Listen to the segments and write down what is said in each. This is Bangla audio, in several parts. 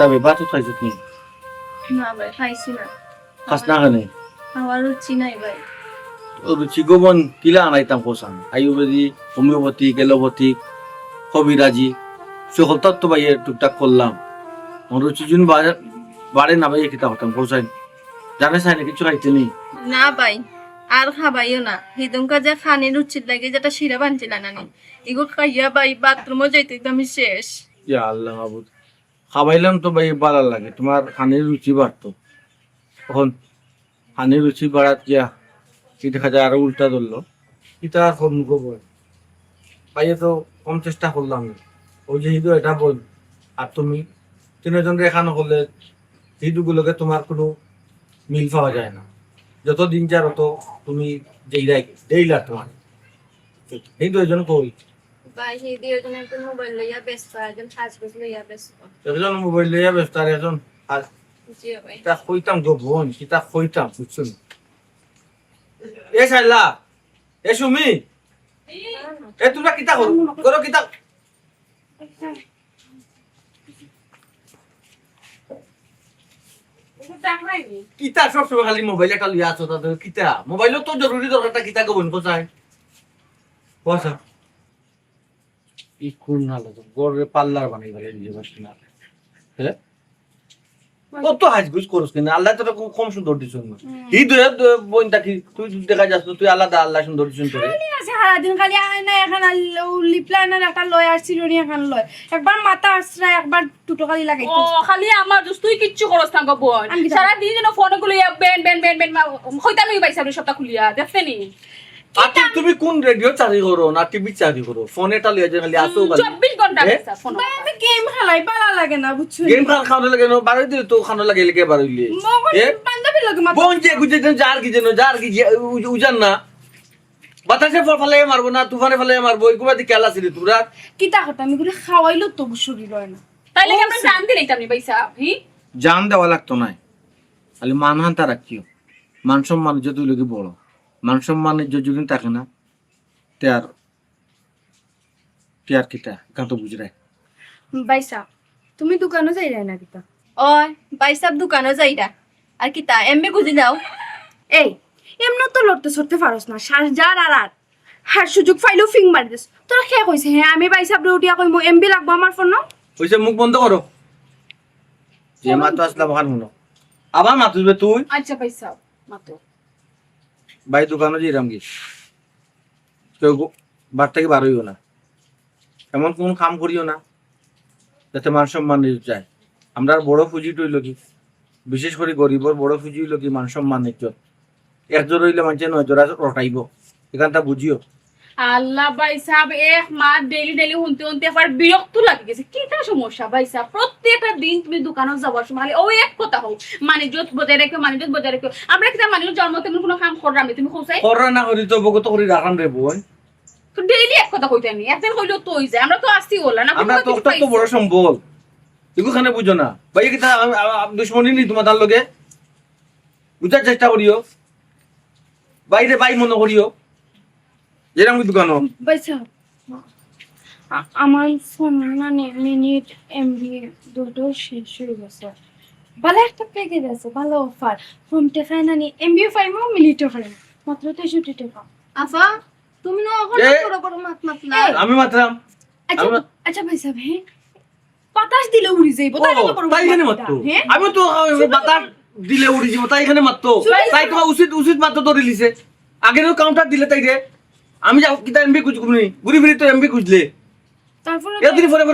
তবে বাতো খাইছো কি না ভাই খাইছি না। খাস না কেন আমার রুচি নাই ভাই। রুচি গোবন কিলা আনাইতাম কোসান আয়ুর্বেদিক হোমিওপ্যাথিক এলোপ্যাথিক কবিরাজি সকল তত্ত্ব বাইয়ে টুকটাক করলাম রুচি জুন বাড়ে না ভাই কিতা হতাম কোসাই জানে চাই না কিছু খাইতে নেই না ভাই আর খাবাইও না হিদুমকা যে খানি রুচির লাগে যেটা শিরা বানছিল না নি এগুলো খাইয়া ভাই বাথরুমও যাইতে আমি শেষ। ইয়া আল্লাহ মাবুদ খাবাইলাম তো ভাই ভালো লাগে তোমার খানির রুচি বাড়তো তখন খানির রুচি বাড়াত গিয়া কি দেখা যায় আরো উল্টা ধরলো এটা আর কম গোবর ভাইয়ে তো কম চেষ্টা করলাম ওই যে হিদু এটা বল আর তুমি তিনজন রেখানো করলে হিদুগুলোকে তোমার কোনো মিল পাওয়া যায় না যত দিন যার তত তুমি যেইলা তোমার হিদু একজন কই ভাই হিদি ওজন একজন মোবাইল লইয়া ব্যস্ত একজন সাজগোজ লইয়া ব্যস্ত। একজন মোবাইল লইয়া ব্যস্ত আর একজন আর জি ভাই। তা কইতাম গো বোন কিতা কইতাম বুঝছো এ সাইলা এ সুমি এ তোমরা কিতা করো করো কিতা কিতা সব সময় খালি মোবাইল একটা লিয়া আছো তাদের কিতা মোবাইলও তো জরুরি দরকারটা কিতা গো বোন কোথায় পয়সা ই কোন নালো তো গড়ে পাল্লার বানাই বলে নিজে বসে না হ্যাঁ কত হাজগুজ করছ কিনা আল্লাহ তোরা কম সুন্দর দিছ না এই দুই বোনটা কি তুই দেখা যাস তুই আলাদা আল্লাহ সুন্দর দিছ তোরে খালি আছে সারাদিন খালি আয় না এখন লিপলাইনার একটা লয় আর চিরুনি এখন লয় একবার মাথা আসরা একবার টুটো খালি লাগাই ও খালি আমার দোস্ত তুই কিচ্ছু করস না গো বোন সারা দিন যেন ফোনে গুলিয়া বেন বেন বেন বেন হইতা লই পাইছ আপনি সবটা খুলিয়া দেখতে নি আতি তুমি কোন রেডিও চালু করো না টিভি চালু করো ফোনেটা লিয়ে যে খালি আসো খালি 24 ঘন্টা আছে ফোন ভাই আমি গেম খেলাই ভালো লাগে না বুঝছো গেম খাওয়া লাগে না বাড়ি দিলে তো খানো লাগে লেগে বাড়িলে এ বান্ধবী লাগে মাথা বোন যে গুজে যার কি যেন যার কি উজান না বাতাসে ফলে মারবো না তুফানে ফলে মারবো এগুলা দি খেলা ছিল তোরা কিতা কথা আমি গুলো খাওয়াইলো তো শরীর হয় না তাইলে কি আমরা জানতে লইতাম নি পয়সা হি জান দেওয়া লাগতো না খালি মানহান্তা রাখিও মান সম্মান যদি লোকে বড় মান সম্মানের যদি থাকে না তার কিটা কান্ত বুঝরায় বাইসা তুমি দোকানে যাই না কিতা ওই ভাই সব দোকানে যাইরা আর কি তা এমবি গুজি দাও। এই এমন তো লড়তে সরতে পারস না শ্বাস যার আর হার সুযোগ পাইলেও ফিং মারি দিস তোরা কে কইছে হ্যাঁ আমি বাইসা উঠিয়া কইমু এমবি লাগবো আমার ফোন হইছে মুখ বন্ধ করো যে মাতো আসলা বাহার মনো আবার মাতুবে তুই আচ্ছা পয়সা মাতো ভাই দোকানে যাইরাম কি কেউ বার থেকে বার হইও না এমন কোন কাম করিও না যাতে মান সম্মান যায় আমরা বড় পুঁজি টইল কি বিশেষ করে গরিবর বড় পুঁজি হইল কি মান সম্মান ইজ্জত একজন হইলে মানুষে নয় জোড়া রটাইব এখানটা বুঝিও আল্লাহ ভাই সাহেব এক মাস ডেইলি ডেইলি হুনতে হুনতে আবার বিরক্ত লাগে গেছে কিটা সমস্যা ভাই সাহেব প্রত্যেকটা দিন তুমি দোকানে যাবার সময় খালি ওই এক কথা হোক মানিজত বজায় রেখো মানিজত বজায় রেখো আমরা কি মানুষ জন্ম তেমন কোনো কাম করলাম তুমি খোঁজাই কররা না করি তো অবগত করি রাখান রে বোন তো ডেইলি এক কথা কইতে নি একদিন কইলো তো হই যায় আমরা তো আসি হলা না আমরা তো তো বড় সম্বল এগুখানে বুঝো না ভাই কি দুশ্মনী নি তোমার লগে বুঝার চেষ্টা করিও বাইরে বাই মনে করিও যেরকম দোকানো বাইসা আমার ফোন না মিনিট এমবি দুটো শেষ হয়ে গেছে ভালো একটা প্যাকেজ আছে ভালো অফার ফোন টেকায় না নি এমবি ফাইমো মিনিটও ফাইমো মাত্র 63 টাকা আফা তুমি না এখন এ, বড় বড় মাত মাত না আমি মাত্রাম আচ্ছা আমি- আচ্ছা ভাই সাহেব হ্যাঁ বাতাস দিলে উড়ি যাইবো তাই তো করব তাই এখানে মাত্র হ্যাঁ আমি তো বাতাস দিলে উড়ি যাব তাই এখানে মাত্র তাই তো উচিত মাত্র ধরে লিছে আগের কাউন্টার দিলে তাই রে আমি যাও কিতা এমবি খুঁজবনি ঘুরি ফিরি তো এমবি খুঁজলে তারপরে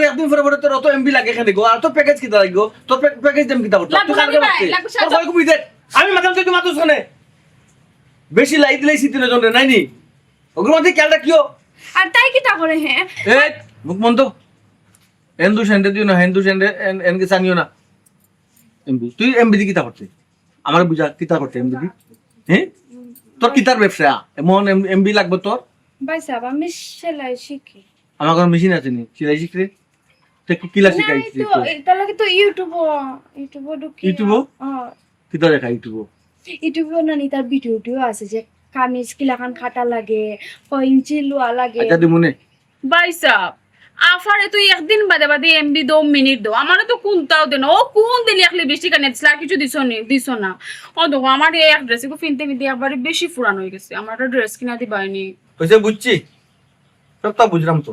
একদিন পরে তোর অত এমবি লাগে এখানে গো আর তো প্যাকেজ কিতা লাগবে তো প্যাকেজ দেম কিতা করতে লাগবে, তুই কালকে লাগবে, মারতে লাগবে, তোর কয় কবি দে আমি মাথাম তুই মাত্র শুনে বেশি লাই দিলেই সিতিন জন্য নাইনি ওগুলো মধ্যে খেয়ালটা কিও আর তাই কি তা করে হ্যাঁ এ মুখ বন্ধ হিন্দু সেন্ডে দিও না হিন্দু সেন্ডে এনকে জানিও না এমবি তুই এমবি কিতা করতে আমার বুঝা কিতা করতে এমবি হ্যাঁ তোর কিতার ব্যবসা এমন এমবি লাগবে তোর ভাই সাহেব আমি সেলাই শিখি আমার কোনো মেশিন আছে নি সিলাই শিখতে তুই কিলা নাই শিখাইছিস তো এটা লাগে তো ইউটিউব ঢুকি ইউটিউবও? হ্যাঁ কিতা দেখা ইউটিউব ইউটিউব না নি তার ভিডিও আছে যে কামিজ কিলাখান খাটা লাগে কয় ইঞ্চি লোয়া লাগে আচ্ছা দিমুনে ভাই সাহেব আফারে তুই একদিন বাদে বাদে এমবি 2 মিনিট দাও আমারও তো কোনটাও দেন ও কোন দিন একলি বৃষ্টি কানে দিছিল আর কিছু দিছো না ও দেখো আমার এই এক ড্রেস কো ফিনতে ফিনতে একবারে বেশি ফুরান হয়ে গেছে আমার একটা ড্রেস কিনা দিবাইনি হয়েছে বুঝছি সবটা বুঝলাম তো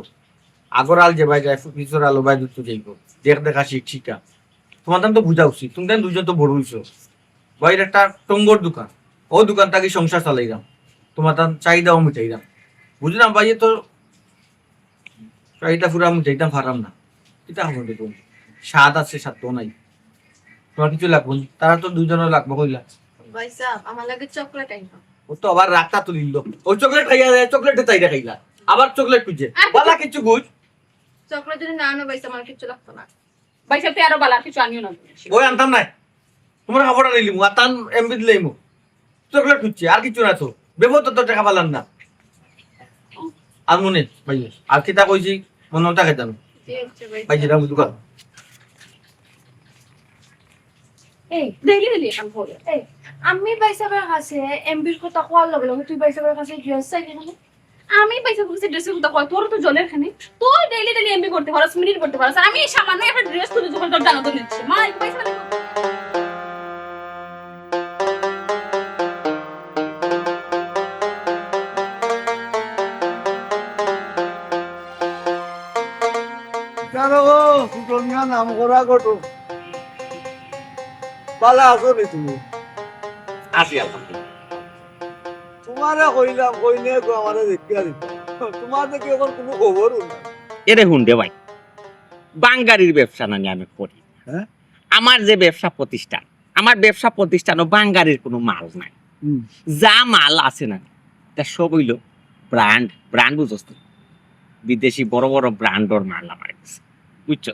আগর আল যে ভাই যায় পিছর আলো ভাই দুটো যাইব দেখ দেখা শিক্ষা তোমার তো বুঝা উচিত তুমি দুজন তো বড় হইছো ভাইয়ের একটা টঙ্গর দোকান ও দোকানটাকে সংসার চালাইলাম তোমার তার চাহিদাও মিটাইলাম বুঝলাম ভাইয়ে তো চাহিদা পুরা মিটাইতাম পারাম না এটা আমার দেখুন স্বাদ আছে স্বাদ তো নাই তোমার কিছু লাগবো না। তারা তো দুজনের লাগবো কইলা ভাই সাহেব আমার লাগে চকলেট আইবা ও তো আবার রাখতা তুলিল ওই চকলেট খাইয়া যায় চকলেটে চাইটা খাইলা আবার চকলেট খুঁজে বলা কিছু বুঝ চকলেট যদি না আনো ভাই সাহেব আমার কিছু লাগতো না পয়সা তুই আরো বালা কিছু আনিও না ওই আনতাম নাই তোমার খাবারটা নিলিমু আর তান এমবি দিলাইমু চকলেট খুঁজছে আর কিছু না তো বেবত তো টাকা পালাম না আর মনে ভাই আর কিতা কইছি মনটা খাইতাম ঠিক আছে ভাই ভাই যেটা দোকান এই দেখলি দিলি এখন হলো এই আমি বাইসাবের কাছে এমবির কথা কোয়ার লগে লগে তুই বাইসাবের কাছে ড্রেস চাইলি না আমি পয়সা খুঁজে ড্রেসের কথা কয় তোর তো জলের খানে তুই ডেইলি ডেইলি এমবি করতে পারছ মিনিট করতে পারছ আমি সামান্য একটা ড্রেস তুলে যখন তোর জানো তো নিচ্ছে মা এই পয়সা দে। কেন গো সুটনিয়া নাম করা ঘটো পালা আছো নি তুমি আসি আলহামদুলিল্লাহ তোমারে কইলাম কইনে গো আমারে দেখিয়া দিত তোমার দেখি এখন কোনো খবরও না এরে হুন্ডে ভাই বাঙ্গারির ব্যবসা নানি আমি করি হ্যাঁ? আমার যে ব্যবসা প্রতিষ্ঠান আমার ব্যবসা প্রতিষ্ঠানও বাঙ্গারির কোনো মাল নাই যা মাল আছে না তা সব হইল ব্র্যান্ড বুঝছ তো? বিদেশি বড় বড় ব্র্যান্ডর মাল আমার কাছে বুঝছো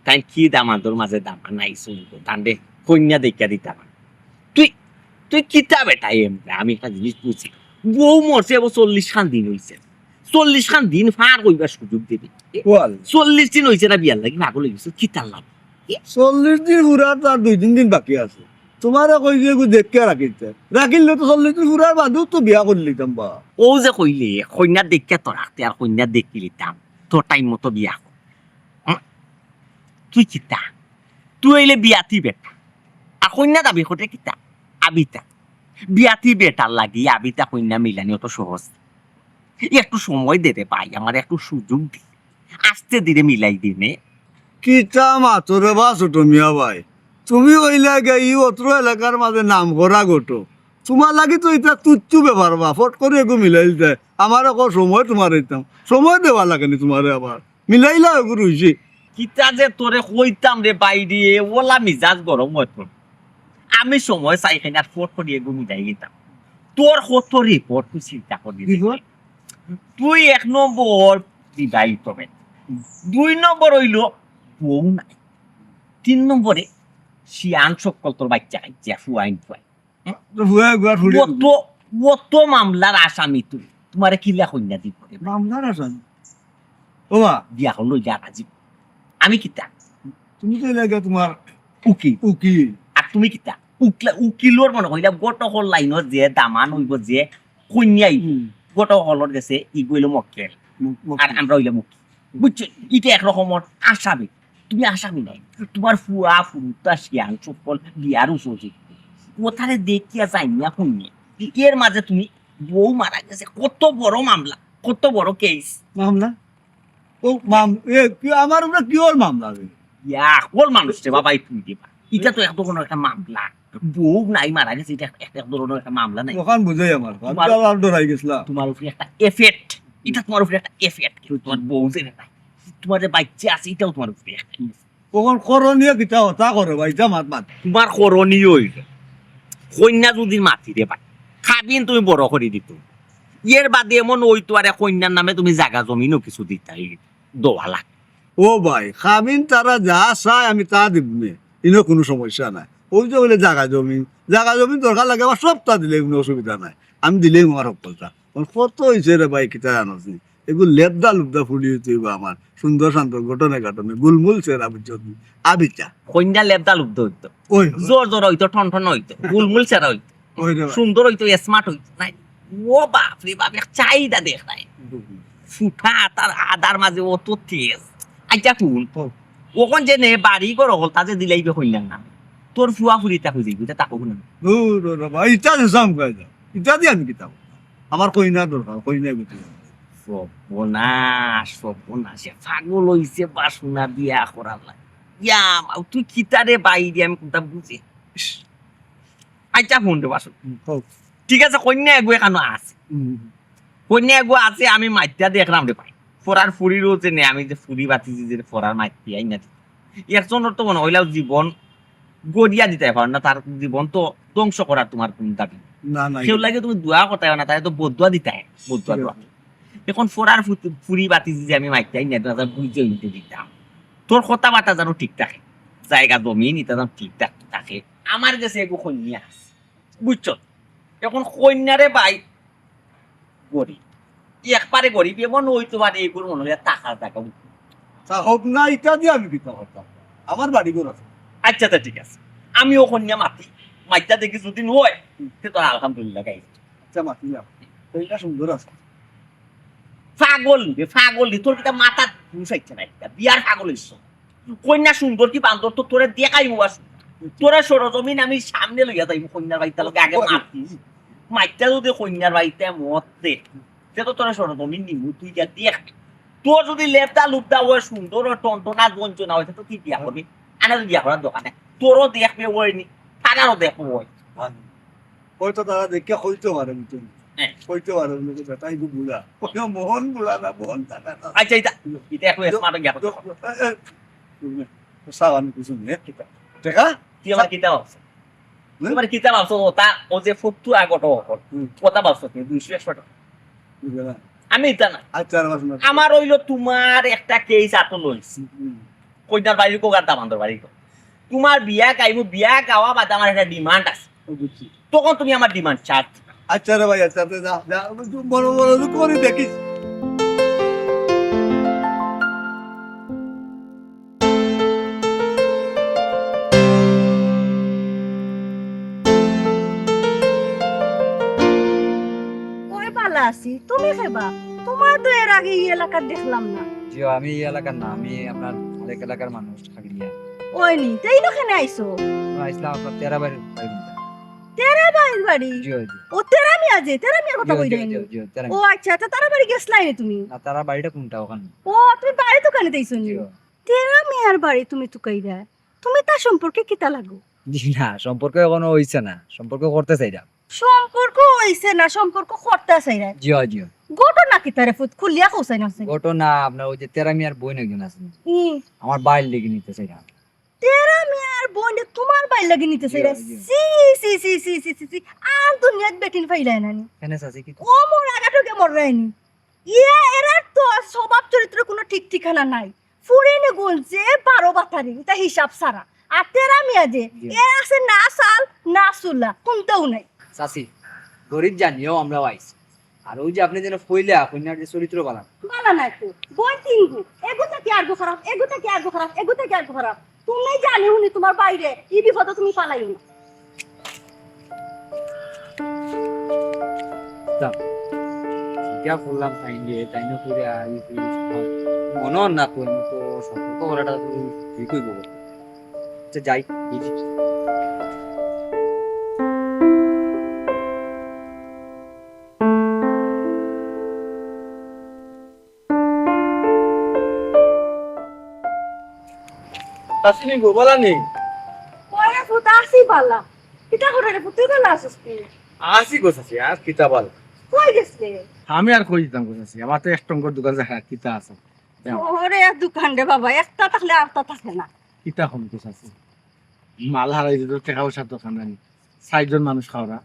তাই কি দামাদর মাঝে দামা নাই শুনবো তান্ডে কন্যা দেখা দিতাম তুই কিতা বেটা এমনি আমি একটা জিনিস বুঝছি বউ মরছে এবার 40 খান দিন হইছে 40 খান দিন ফার কইবার সুযোগ দেবে কোয়াল 40 দিন হইছে না বিয়ার লাগি পাগল হয়ে গেছে কি তার লাভ 40 দিন পুরা তার 2-3 দিন বাকি আছে তোমারে কই যে দেখিয়া রাখিতে রাখিলে তো 40 দিন পুরার বাদু তো বিয়া করে লিতাম বা ও যে কইলে কন্যা দেখা তোর রাখতে আর কন্যা দেখি লিতাম তোর টাইম মতো বিয়া কর তুই কিতা তুই এলে বিয়াতি বেটা আর কন্যা দাবি করতে কিতা আবিতা বিয়াতি বেটার লাগি আবিতা কন্যা মিলানি অত সহজ একটু সময় দিতে পাই আমার একটু সুযোগ দি আস্তে ধীরে মিলাই দিনে কিটা মাতরে বা ছোট মিয়া ভাই তুমি কইলা গাই অত্র এলাকার মাঝে নাম করা ঘটো তোমার লাগি তো এটা তুচ্ছু ব্যাপার বা ফট করে এগো মিলাই দেয় আমার আকৌ সময় তোমার দিতাম সময় দেওয়া লাগেনি তোমারে আবার মিলাইলা এগো রইছে কিতা যে তোরে কইতাম রে বাইরে ওলা মিজাজ গরম হতো আমি সময় চাই খাই আর ফোট করে এগো মিলাই গেতাম তোর কত রিপোর্ট তুই চিন্তা করবি তুই 1 নম্বর বিদায়িত হবে 2 নম্বর হইল বউ নাই 3 নম্বরে শিয়ান সকল তোর বাচ্চা খাইছে ফুয়াইন ফুয়াই অত মামলার আসামি তুই তোমারে কিলা কন্যা দিব মামলার আসান ও মা বিয়া হল যা রাজি আমি কিতা তুমি তো এলাকা তোমার উকিল উকিল আর তুমি কিতা উকিলর মনে কইলা গোট হল লাইনত যে দামান হইব যে কন্যাই গোট হলর গেছে ই গইল মক্কেল আর আমরা হইলাম উকিল বুঝছো এটা একরকমের আসামি তুমি আসামি নাই তোমার ফুয়া ফুরুতা শিয়ান সকল বিয়ার উচি কোথারে দেখিয়া যাই না শুনি এর মাঝে তুমি বউ মারা গেছে কত বড় মামলা কত বড় কেস মামলা ও আমার উপরে কি ওর মামলা ইয়া কোন মানুষ রে বাবা তুই দিবা এটা তো এত কোনো একটা মামলা বউ নাই মারা গেছে এটা একটা ধরনের একটা মামলা নাই ওখান বুঝাই আমার আর ডরাই গেছিলাম তোমার উপরে একটা এফেক্ট এটা তোমার উপরে একটা এফেক্ট কিন্তু তোমার বউ যে নাই তোমার যে বাচ্চা আছে এটাও তোমার উপরে একটা ওখান করণীয় কিতা হতা করে ভাই যা মাত মাত তোমার করণীয় হইল কন্যা যদি মাতি রে ভাই খাবিন তুমি বড় করে দিত এর বাদে এমন হইতো আরে কন্যার নামে তুমি জায়গা জমিনও কিছু দিতাই দোয়া লাগ ও ভাই খাবিন তারা যা চায় আমি তা দিবনে ইনো কোনো সমস্যা নাই ওই যে বলে জায়গা জমিন দরকার লাগে আমার সবটা দিলে কোনো অসুবিধা নাই আমি দিলেই আমার সফলতা কত হয়েছে রে ভাই কিতা জানোস নি এগুলো লেপদা লুপদা ফুলি হইতে আমার সুন্দর শান্ত ঘটনে গুলমুল সেরা বুঝছ আবিচা কন্যা লেবদা লুব্ধ হইতো ওই জোর জোর হইতো ঠন হইতো গুলমুল চেরা হইতো ওই রে ভাই। সুন্দর হইতো স্মার্ট হইতো নাই ও বাপ রে বাপ এক চাহিদা দেখ নাই ফুটা তার আদার মাঝে অত তেজ আচ্ছা শুন ওখন যে নে বাড়ি ঘর হল তাতে দিলাইবে কইনা না তোর ফুয়া ফুরিতা খুঁজে গিয়ে তাকো না দূর বাবা ইটা যে সাম কই যাও ইটা দিয়ে আমি কিতাব আমার কইনা দরকার কইনা গুতি সর্বনাশ সর্বনাশ পাগল হইছে বাসনা বিয়া করার লাগে ইয়া তুই কিতারে বাইরে আমি কোনটা বুঝি আচ্ছা ফোন দে বাসন ঠিক আছে কন্যা এগো এখানো আছে কন্যা এগো আছে আমি মাইত্যা দেখলাম রে ভাই ফরার ফুরি রয়েছে নে আমি যে ফুরি বাতিছি যে ফরার মাইত্যা আই না একজনের তো মনে হইলাও জীবন গড়িয়া দিতে পারো না তার জীবন তো ধ্বংস করার তোমার কোন দাবি না না সেও লাগে তুমি দোয়া করতে না তাই তো বদুয়া দিতে হয় বদুয়া দোয়া এখন ফরার ফুরি বাতিছি যে আমি মাইত্যা আই না তো বুঝতে হইতে দিতাম তোর কথাবার্তা যেন ঠিক থাকে জায়গা জমিন এটা যেন ঠিক থাকে আমার কাছে এগো কন্যা আছে বুঝছো এখন কন্যারে ভাই গরিব একবারে গরিব এমন হইতে পারে এগুলো মনে হয় টাকা টাকা তা হোক না ইটা দিয়ে আমি কিতাব করতাম আমার বাড়ি ঘর আছে আচ্ছা তা ঠিক আছে আমিও কন্যা মাতি মাইটা দেখি যদি হয় সে তো আলহামদুলিল্লাহ গাই আচ্ছা মাতিলাম এটা সুন্দর আছে পাগল তোর কিটা মাথা ঘুষাইছে না এটা বিয়ার পাগল হইছ কন্যা সুন্দর কি বান্দর তো তোরে দেখাই হওয়া তোরা সরজমিন আমি সামনে লইয়া যাইব কন্যার বাড়িতে লোক আগে মাতি মাইটা যদি কন্যার বাড়িতে মত দে সে তো তোরা সরজমিন নিবু তুই যা দেখ তোর যদি লেপটা লুপটা ওই সুন্দর ও টনটনা গঞ্জনা হয়েছে তো কি বিয়া করবি আনা বিয়া করার দোকানে তোরও দেখবে ওই নি তারারও দেখবো ওই হয়তো তারা দেখে হইতে পারে বুঝছেন হ্যাঁ। হইতে পারে তাই বুড়া মোহন বুড়া না মোহন দাদা আচ্ছা এটা একটু স্মার্ট গিয়া করতে সাবান কিছু নেই টেকা তুই আমার কিতাব আছে তোমার কিতাব আছে ওটা ও যে ফুটু আগত ওটা বাস তুমি 200 টাকা আমি এটা না আচ্ছা আমার হইলো তোমার একটা কেস আতো লইছি কইনার বাড়ি কোগার দামান্দর বাড়ি তোমার বিয়া গাইবো বিয়া গাওয়া বাদ আমার একটা ডিমান্ড আছে তখন তুমি আমার ডিমান্ড চার্জ আচ্ছা রে ভাই আচ্ছা যা যা বড় বড় করে দেখিস ওই ভালো আছি তুমি খেবা তোমার তো এর আগে এই এলাকার দেখলাম না জি আমি এই এলাকার না আমি আপনার আরেক এলাকার মানুষ খাগিলিয়া ওই নি তাই ওখানে আইছো ইসলাম আপনার তেরা বাড়ির তেরা বাড়ির বাড়ি জি জি ও তেরা মিয়া যে তেরা মিয়ার কথা কই দেয়নি জি তেরা ও আচ্ছা তা তারা বাড়ি গেছলাই নি তুমি না তারা বাড়িটা কোনটা ওখানে ও তুমি বাড়ি তো কানে তাইছো নি জি তেরা মিয়ার বাড়ি তুমি তো কইরা তুমি তার সম্পর্কে কিতা লাগো জি না সম্পর্ক এখনো হইছে না সম্পর্ক করতে চাইরা সম্পর্ক হইছে না সম্পর্ক করতে চাইরা জি জি ঘটনা কি তারে ফুট খুলিয়া কইছাই না ঘটনা আপনার ওই যে তেরা মিয়ার বোন একজন আছেন ই আমার বাইর লেগে নিতে চাইরা তেরা মিয়ার বোন তোমার বাড়ি লাগি নিতে চাইরা জি, জি। সি সি সি সি সি সি সি আর দুনিয়াত বেটিন ফাইলাই না নি কেন আছে কি ও মোর আগাটোকে মর রায়নি ইয়ে এরা তো স্বভাব চরিত্র কোনো ঠিক ঠিকানা নাই ফুরিনে গুলছে 12 বাতারি এটা হিসাব সারা আর তেরা মিয়া যে এ আছে না সাল না সুলা কোনটাও নাই চাচি গরিব জানিও আমরা আইছি আর ওই যে আপনি যেন ফইলা কন্যার যে চরিত্র বালা বালা নাই তো বই তিনগু এগুতা কি আর গো খারাপ এগুতা কি আর গো খারাপ এগুতা কি আর গো খারাপ তুমি জানি উনি তোমার বাইরে এই বিপদে তুমি পালাইও না যা করলাম তাইলে তাইনো করে আই মনে না তো তো সম্পর্ক করাটা তো ঠিকই বলবো আচ্ছা যাই বুঝি আসিনি গো বলা নেই কয়রা ফুটা আসি বালা কিটা করে রে ফুটে গেল আসিস তুই আসি গো চাচি আর কিতা বল কই গেছে আমি আর কই দিতাম গো চাচি আমার তো এক টঙ্কর দোকান দেখা কিতা আছে ওরে দোকান রে বাবা একটা থাকলে আরটা থাকে না কিতা কম গো চাচি মাল হারাই দিত টাকা পয়সার দোকান জানি 60 জন মানুষ খাওয়া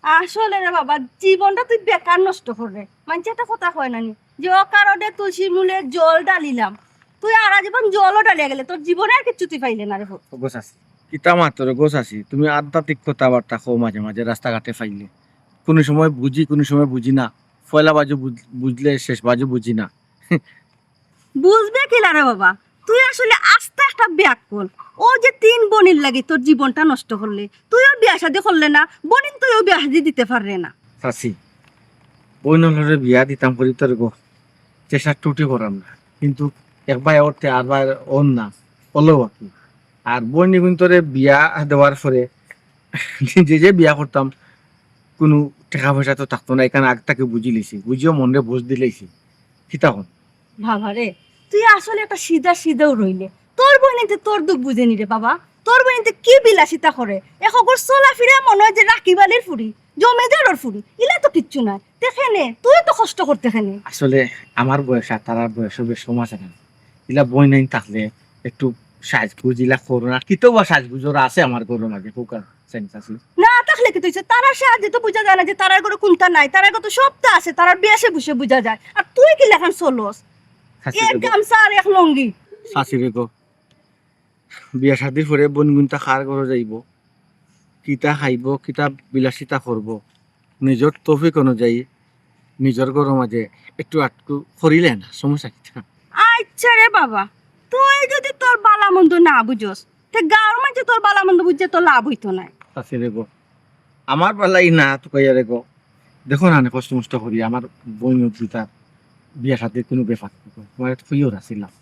আসলে রে বাবা জীবনটা তুই বেকার নষ্ট করে মানে একটা কথা কয় নানি যে ও কারণে তুলসী মূলে জল ডালিলাম তুই আর জীবন জলও ডালিয়া গেলে তোর জীবনে আর কিছু তুই পাইলে না রে গোছ আছি কিতা মাত্র গোছ আছি তুমি আধ্যাত্মিক কথাবার্তা কো মাঝে মাঝে রাস্তাঘাটে ফাইলে কোনো সময় বুঝি কোনো সময় বুঝি না পয়লা বাজু বুঝলে শেষ বাজু বুঝি না বুঝবে কি রে বাবা তুই আসলে আস্তে একটা ব্যাক কর ও যে 3 বোনের লাগি তোর জীবনটা নষ্ট করলে তুইও বিয়া শাদি করলে না বোনিন তুইও বিয়া শাদি দিতে পারলে না চাচি বইনলরে বিয়া দিতাম করি তোর গো চেষ্টা টুটি করাম না, কিন্তু একবার ওরতে আরবার ওর না হলেও আর কি। আর বই নিগুন্তরে বিয়া দেওয়ার পরে যে বিয়া করতাম কোনো টাকা পয়সা তো থাকতো না, এখানে আগ তাকে বুঝি লিছি, বুঝিও মনে বুঝ দিলেছি কি তখন। বাবা রে, তুই আসলে একটা সিধাও রইলে। তোর বোনিতে তোর দুঃখ বুঝে নি রে বাবা। তোর বোনিতে কি বিলাসিতা করে, এখন চলা ফিরে মনে হয় যে রাখিবালির ফুরি, জমিদারের ফুরি, ইলা তো কিচ্ছু নাই। দেখেনে তুই তো কষ্ট করতে খেনে। আসলে আমার বয়স আর তার বয়স বেশ সমাজ আছে, ইলা বই নাই থাকলে একটু সাজগুজ ইলা করো না, কিতো বা সাজগুজোর আছে আমার গরু মাঝে পোকা সেন্স আছে। না থাকলে কি তুইছে, তারা সাহায্যে তো বোঝা যায় না যে তারার ঘরে কোনটা নাই, তারার তো সবটা আছে, তারার বেশে বসে বোঝা যায়। আর তুই কি লেখান চলস, এক গামছা আর এক লঙ্গি। শাশুড়ি গো, বিয়া শাদির পরে বনগুনটা খার ঘরে যাইব, কিতা খাইব, কিতা বিলাসিতা করব, নিজের তৌফিক অনুযায়ী নিজের ঘর মাঝে একটু আটকু করিলে না সমস্যা কিতা। আচ্ছা রে বাবা, তুই যদি তোর বালা মন্দ না বুঝস, তে গাঁর মাঝে তোর বালা মন্দ বুঝছে তোর লাভ হইতো না। শাশুড়ি গো, আমার বেলাই না তো কইয়া রে গো, দেখো না কষ্ট মষ্ট করি আমার বই দুটার বিয়া শাদির কোনো ব্যাপার তোমার খুঁইও রাছিলাম।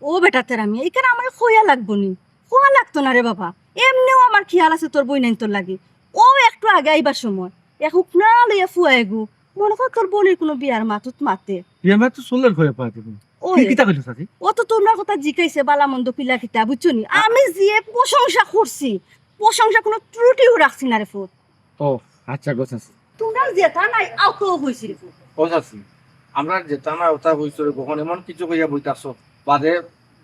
ও বেটা তেরা আমি এইখানে আমার খোয়া লাগবো নি, খোয়া লাগতো না রে বাবা। এমনিও আমার খেয়াল আছে তোর বই নাই তোর লাগে। ও একটু আগে আইবার সময় একুক না লইয়া ফুয়া এগু, মনে কর তোর বোনের কোনো বিয়ার মাতুত মাতে। বিয়া মা তো সোলের হয়ে পাই তুমি ও কিতা কইলো শাশুড়ি? ও তো তোমরা কথা জিকাইছে বালা মন্দ পিলা কিতা বুঝছো নি। আমি যে প্রশংসা করছি, প্রশংসা কোনো ত্রুটিও রাখছি না রে ফুট। ও আচ্ছা গো শাশুড়ি, তোমরা যেটা নাই আউতো হইছি রে ফুট। ও শাশুড়ি আমরা যেতাম না ওটা হইছিল কখন এমন কিছু কইয়া বইতাছ বাদে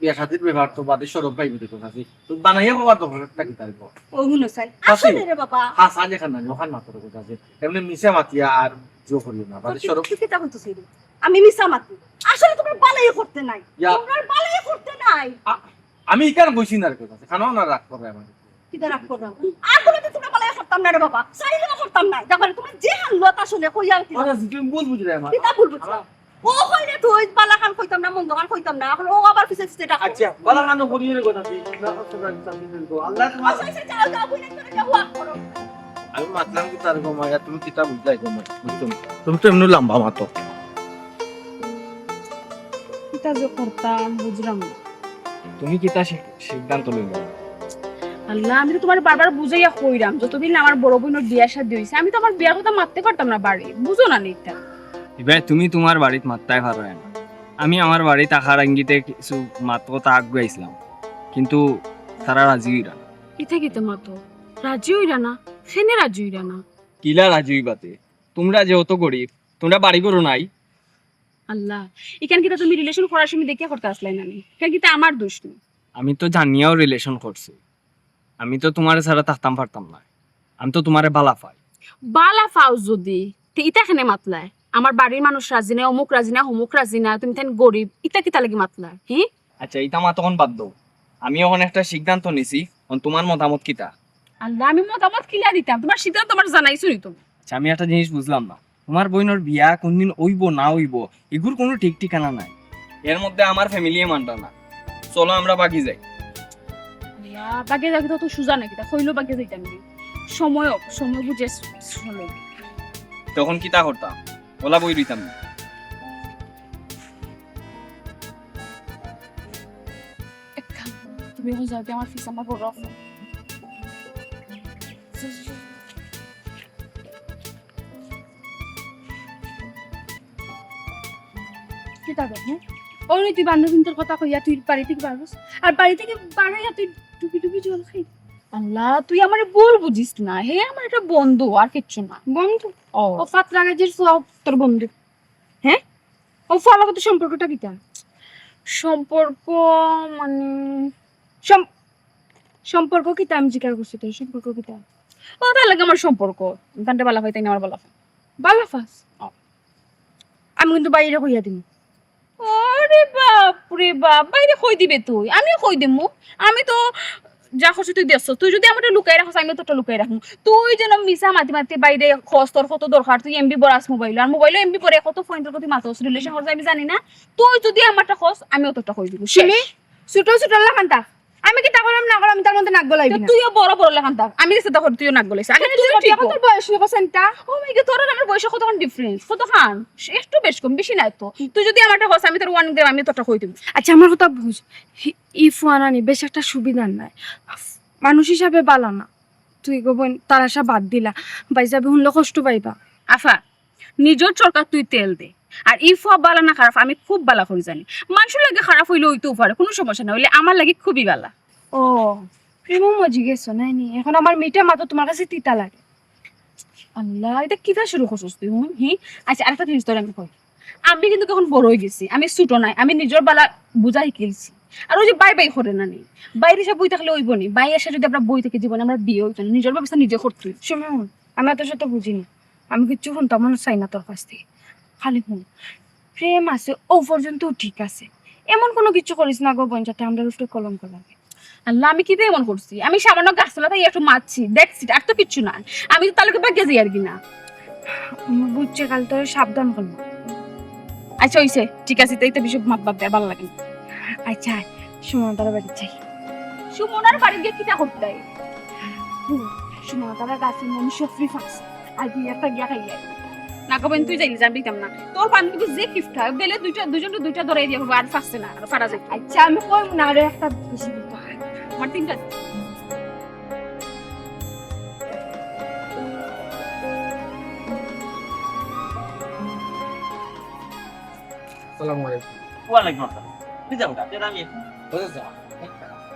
বিয়া শাদির ব্যাপার তো বাদে সরব পাইব দেখো শাশুড়ি, তো বানাইয়া হওয়া তো একটা কিতা দিব ও হুনো সাইন আসলে রে বাবা। হাসা যেখান না ওখান না তোর কথা আছে এমনি মিশে মাতিয়া আর জো করিও না বাদে সরব। তুই কিতা বলতেছিস রে? আমি মিছা মাতি, আসলে তোমরা বালাই করতে নাই, ইয়া। তোমরা বালাই করতে নাই। আমি এখানে বসি না রে কথা খানাও না রাখ করে আমার কিতা রাখ করলাম আর কোনো তো তোমরা বালাই করতাম না রে বাবা, চাইলেও করতাম না। দেখো তোমরা যে হালত আসলে কইয়া কিতা আরে তুমি ভুল বুঝলে আমার বলবো ও কইলে তুই বালা খান কইতাম না মন্দ খান কইতাম না, এখন ও আবার পিছে পিছে ডাক। আচ্ছা বালা কানো করিয়ে রে কথা আল্লাহ তোমার আচ্ছা যাও যাও বুঝে করে যাও করো। আমি মাতলাম কি তার গো মায়া তুমি কিতা বুঝলাই গো তুমি তো এমনি লম্বা মাতো। কিতা যে করতাম বুঝলাম না। তুমি কিতা সিদ্ধান্ত লইলে? আল্লাহ, আমি তো তোমার বারবার বুঝাইয়া কইরাম যতদিন আমার বড় বোনের বিয়া শাদী হইছে, আমি তো আমার বিয়ার কথা মারতে পারতাম না বাড়ি, বুঝো না নিটা। এবার তুমি তোমার বাড়িত মাত্তাই পারো না, আমি আমার বাড়িতে আখার আঙ্গিতে কিছু মাত কথা আগাইছিলাম, কিন্তু তারা রাজি হইরা না। ইথা কিতে মাতো রাজি হইরা না, সেনে রাজি হইরা না। কিলা রাজি হইবাতে? তোমরা যেহেতু গরিব, তোমরা বাড়ি করো নাই। আল্লাহ, এখান কিটা তুমি রিলেশন করার সময় দেখিয়া করতে আসলাই না, এখান কিটা আমার দোষ নেই। আমি তো জানিয়াও রিলেশন করছি, আমি তো তোমার ছাড়া থাকতাম পারতাম না, আমি তো তোমারে বালা পাই। বালা ফাও যদি তে ইটা খেনে মাতলায়, আমার বাড়ির মানুষ রাজি না, অমুক রাজি না, অমুক রাজি না, তুমি তেন গরিব, ইটা কিতা লাগি মাতলায়? হ্যাঁ আচ্ছা ইটা মা তখন বাদ দাও, আমি এখন একটা সিদ্ধান্ত নিছি, তোমার মতামত কিতা? আল্লাহ, আমি মতামত কিলা দিতাম, তোমার সিদ্ধান্ত তোমার জানাইছো নি তুমি। আচ্ছা আমি একটা জিনিস বুঝলাম না, তোমার বোনের বিয়া কোনদিন হইব না হইব এগুর কোনো ঠিক ঠিকানা নাই, এর মধ্যে আমার ফ্যামিলি মানটা না। চলো আমরা বাকি যাই। আল্লাহ, বাগে যাকে তো সুজা নাকি তা কইলো বাগে যাইতাম নি, সময় বুঝে চলো। তখন কিতা করতাম, ওলা বই রইতাম না। তুমি এখন যাও, আমার ফিস আমার বড় অফ। কি তা দেখ ওই তুই বান্ধবীর কথা কইয়া তুই বাড়ি থেকে পারবস, আর বাড়ি থেকে বাড়াইয়া তুই টুপি টুপি জল খাই। আল্লাহ, তুই আমারে বল বুঝিস না, হে আমার একটা বন্ধু আর কিচ্ছু না। বন্ধু? ও ফাতরা গাজের ফুয়াও তোর বন্ধু? হ্যাঁ, ও ফুয়ার লগত সম্পর্কটা কিটা? সম্পর্ক মানে সম্পর্ক কিটা আমি জিজ্ঞাসা করছি তোর, সম্পর্ক কিটা? ও তার লাগে আমার সম্পর্ক গানটা বালা হয়, তাই না আমার বালাফাস। আমি কিন্তু বাইরে কইয়া দিম। আরে বাপ রে বাপ, বাইরে কই দিবে তুই? আমিও কই দিমু, আমি তো যা খুশি তুই দেছ, তুই যদি আমাকে লুকাই রাখছ আমি তোরটা লুকাই রাখবো। তুই যেন মিশা মাতি মাতি বাইরে খরচ তোর কত দরকার, তুই এমবি বরাস মোবাইল, আর মোবাইলে এমবি পরে কত ফোনের প্রতি মাতস রিলেশন করছ আমি জানি না। তুই যদি আমারটা খরচ আমিও তোরটা কই দিব। শুনি ছোট ছোট লাগান্তা আমি কি তা করলাম না করলাম, আমি তার মধ্যে নাক গলাইবি না। তুইও বড় বড় লেখান থাক, আমি দিছি তখন তুইও নাক গলাইছিস আগে তুই ঠিক এখন তোর বয়স হয়ে গেছে না। ও মাই গড, তোর আর আমার বয়সে কতক্ষণ ডিফারেন্স, কতক্ষণ একটু বেশ কম, বেশি নাই তো। তুই যদি আমারটা হস আমি তোর 1 গ্রাম আমি তোরটা কই দিব। আচ্ছা আমার কথা বুঝ, ই ফুয়ানানি বেশ একটা সুবিধার নাই, মানুষ হিসাবে বালা না। তুই গো বোন তার আশা বাদ দিলা, বাইজাবে শুনলে কষ্ট পাইবা। আফা, নিজের চরকার তুই তেল দে, আর ইফা বালা না খারাপ আমি খুব বালা করে জানি। মানুষের লাগে খারাপ হইলে হইতেও পারে, কোনো সমস্যা না, হইলে আমার লাগে খুবই বালা। ও প্রেম মজি গেছো নাই নি, এখন আমার মিঠা মাতো তোমার কাছে তিতা লাগে। আল্লাহ, এটা কিটা শুরু করছিস তুই? হি আচ্ছা, আরেকটা জিনিস তোর আমি কই, আমি কিন্তু এখন বড় হয়ে গেছি, আমি ছোট নাই, আমি নিজের বালা বুঝাই খেলছি। আর ওই যে বাই বাই করে না নি, বাইরে সব বই থাকলে হইব নি, বাই এসে যদি আমরা বই থেকে জীবনে আমরা বিয়ে হইতো না, নিজের ব্যবস্থা নিজে করতে। শুনুন, আমি এত সাথে বুঝিনি, আমি কিচ্ছু শুনতাম মনে চাই না তোর কাছ থেকে। খালি শুন, প্রেম আছে ও পর্যন্ত ঠিক আছে, এমন কোনো কিছু করিস না গো বোন যাতে আমরা উপরে কলঙ্ক লাগে। আল্লাহ, আমি কি এমন করছি? আমি সামান্য গাছতলা তাই একটু মারছি, দেখছি, আর তো কিচ্ছু না। আমি তো তালুকে বাগে যাই আর কি না। বুঝছে, কাল তোর সাবধান করবো। আচ্ছা হইছে, ঠিক আছে, তাই তো বিষয় মাপ বাপ দেয়, ভালো লাগে না। আচ্ছা সুমন তারা বাড়ি চাই, সুমনার বাড়ি গিয়ে কিটা করতে হয়? সুমন তারা গাছের মনুষ্য ফ্রি ফাঁস আর দুই একটা গিয়া খাইয়া। না কবেন তুই যাইলি জানবি কেমন না, তোর বান্ধবী যে গিফট হয় গেলে দুইটা ধরে দিয়ে হবে, আর ফাঁসছে না, আর ফারা যায়। আচ্ছা আমি করবো না, আরো একটা বেশি দিতে হয়। আমার 3টা। আসসালামু আলাইকুম। ওয়ালাইকুম আসসালাম। তুই যাও না, আমি বুঝেছ?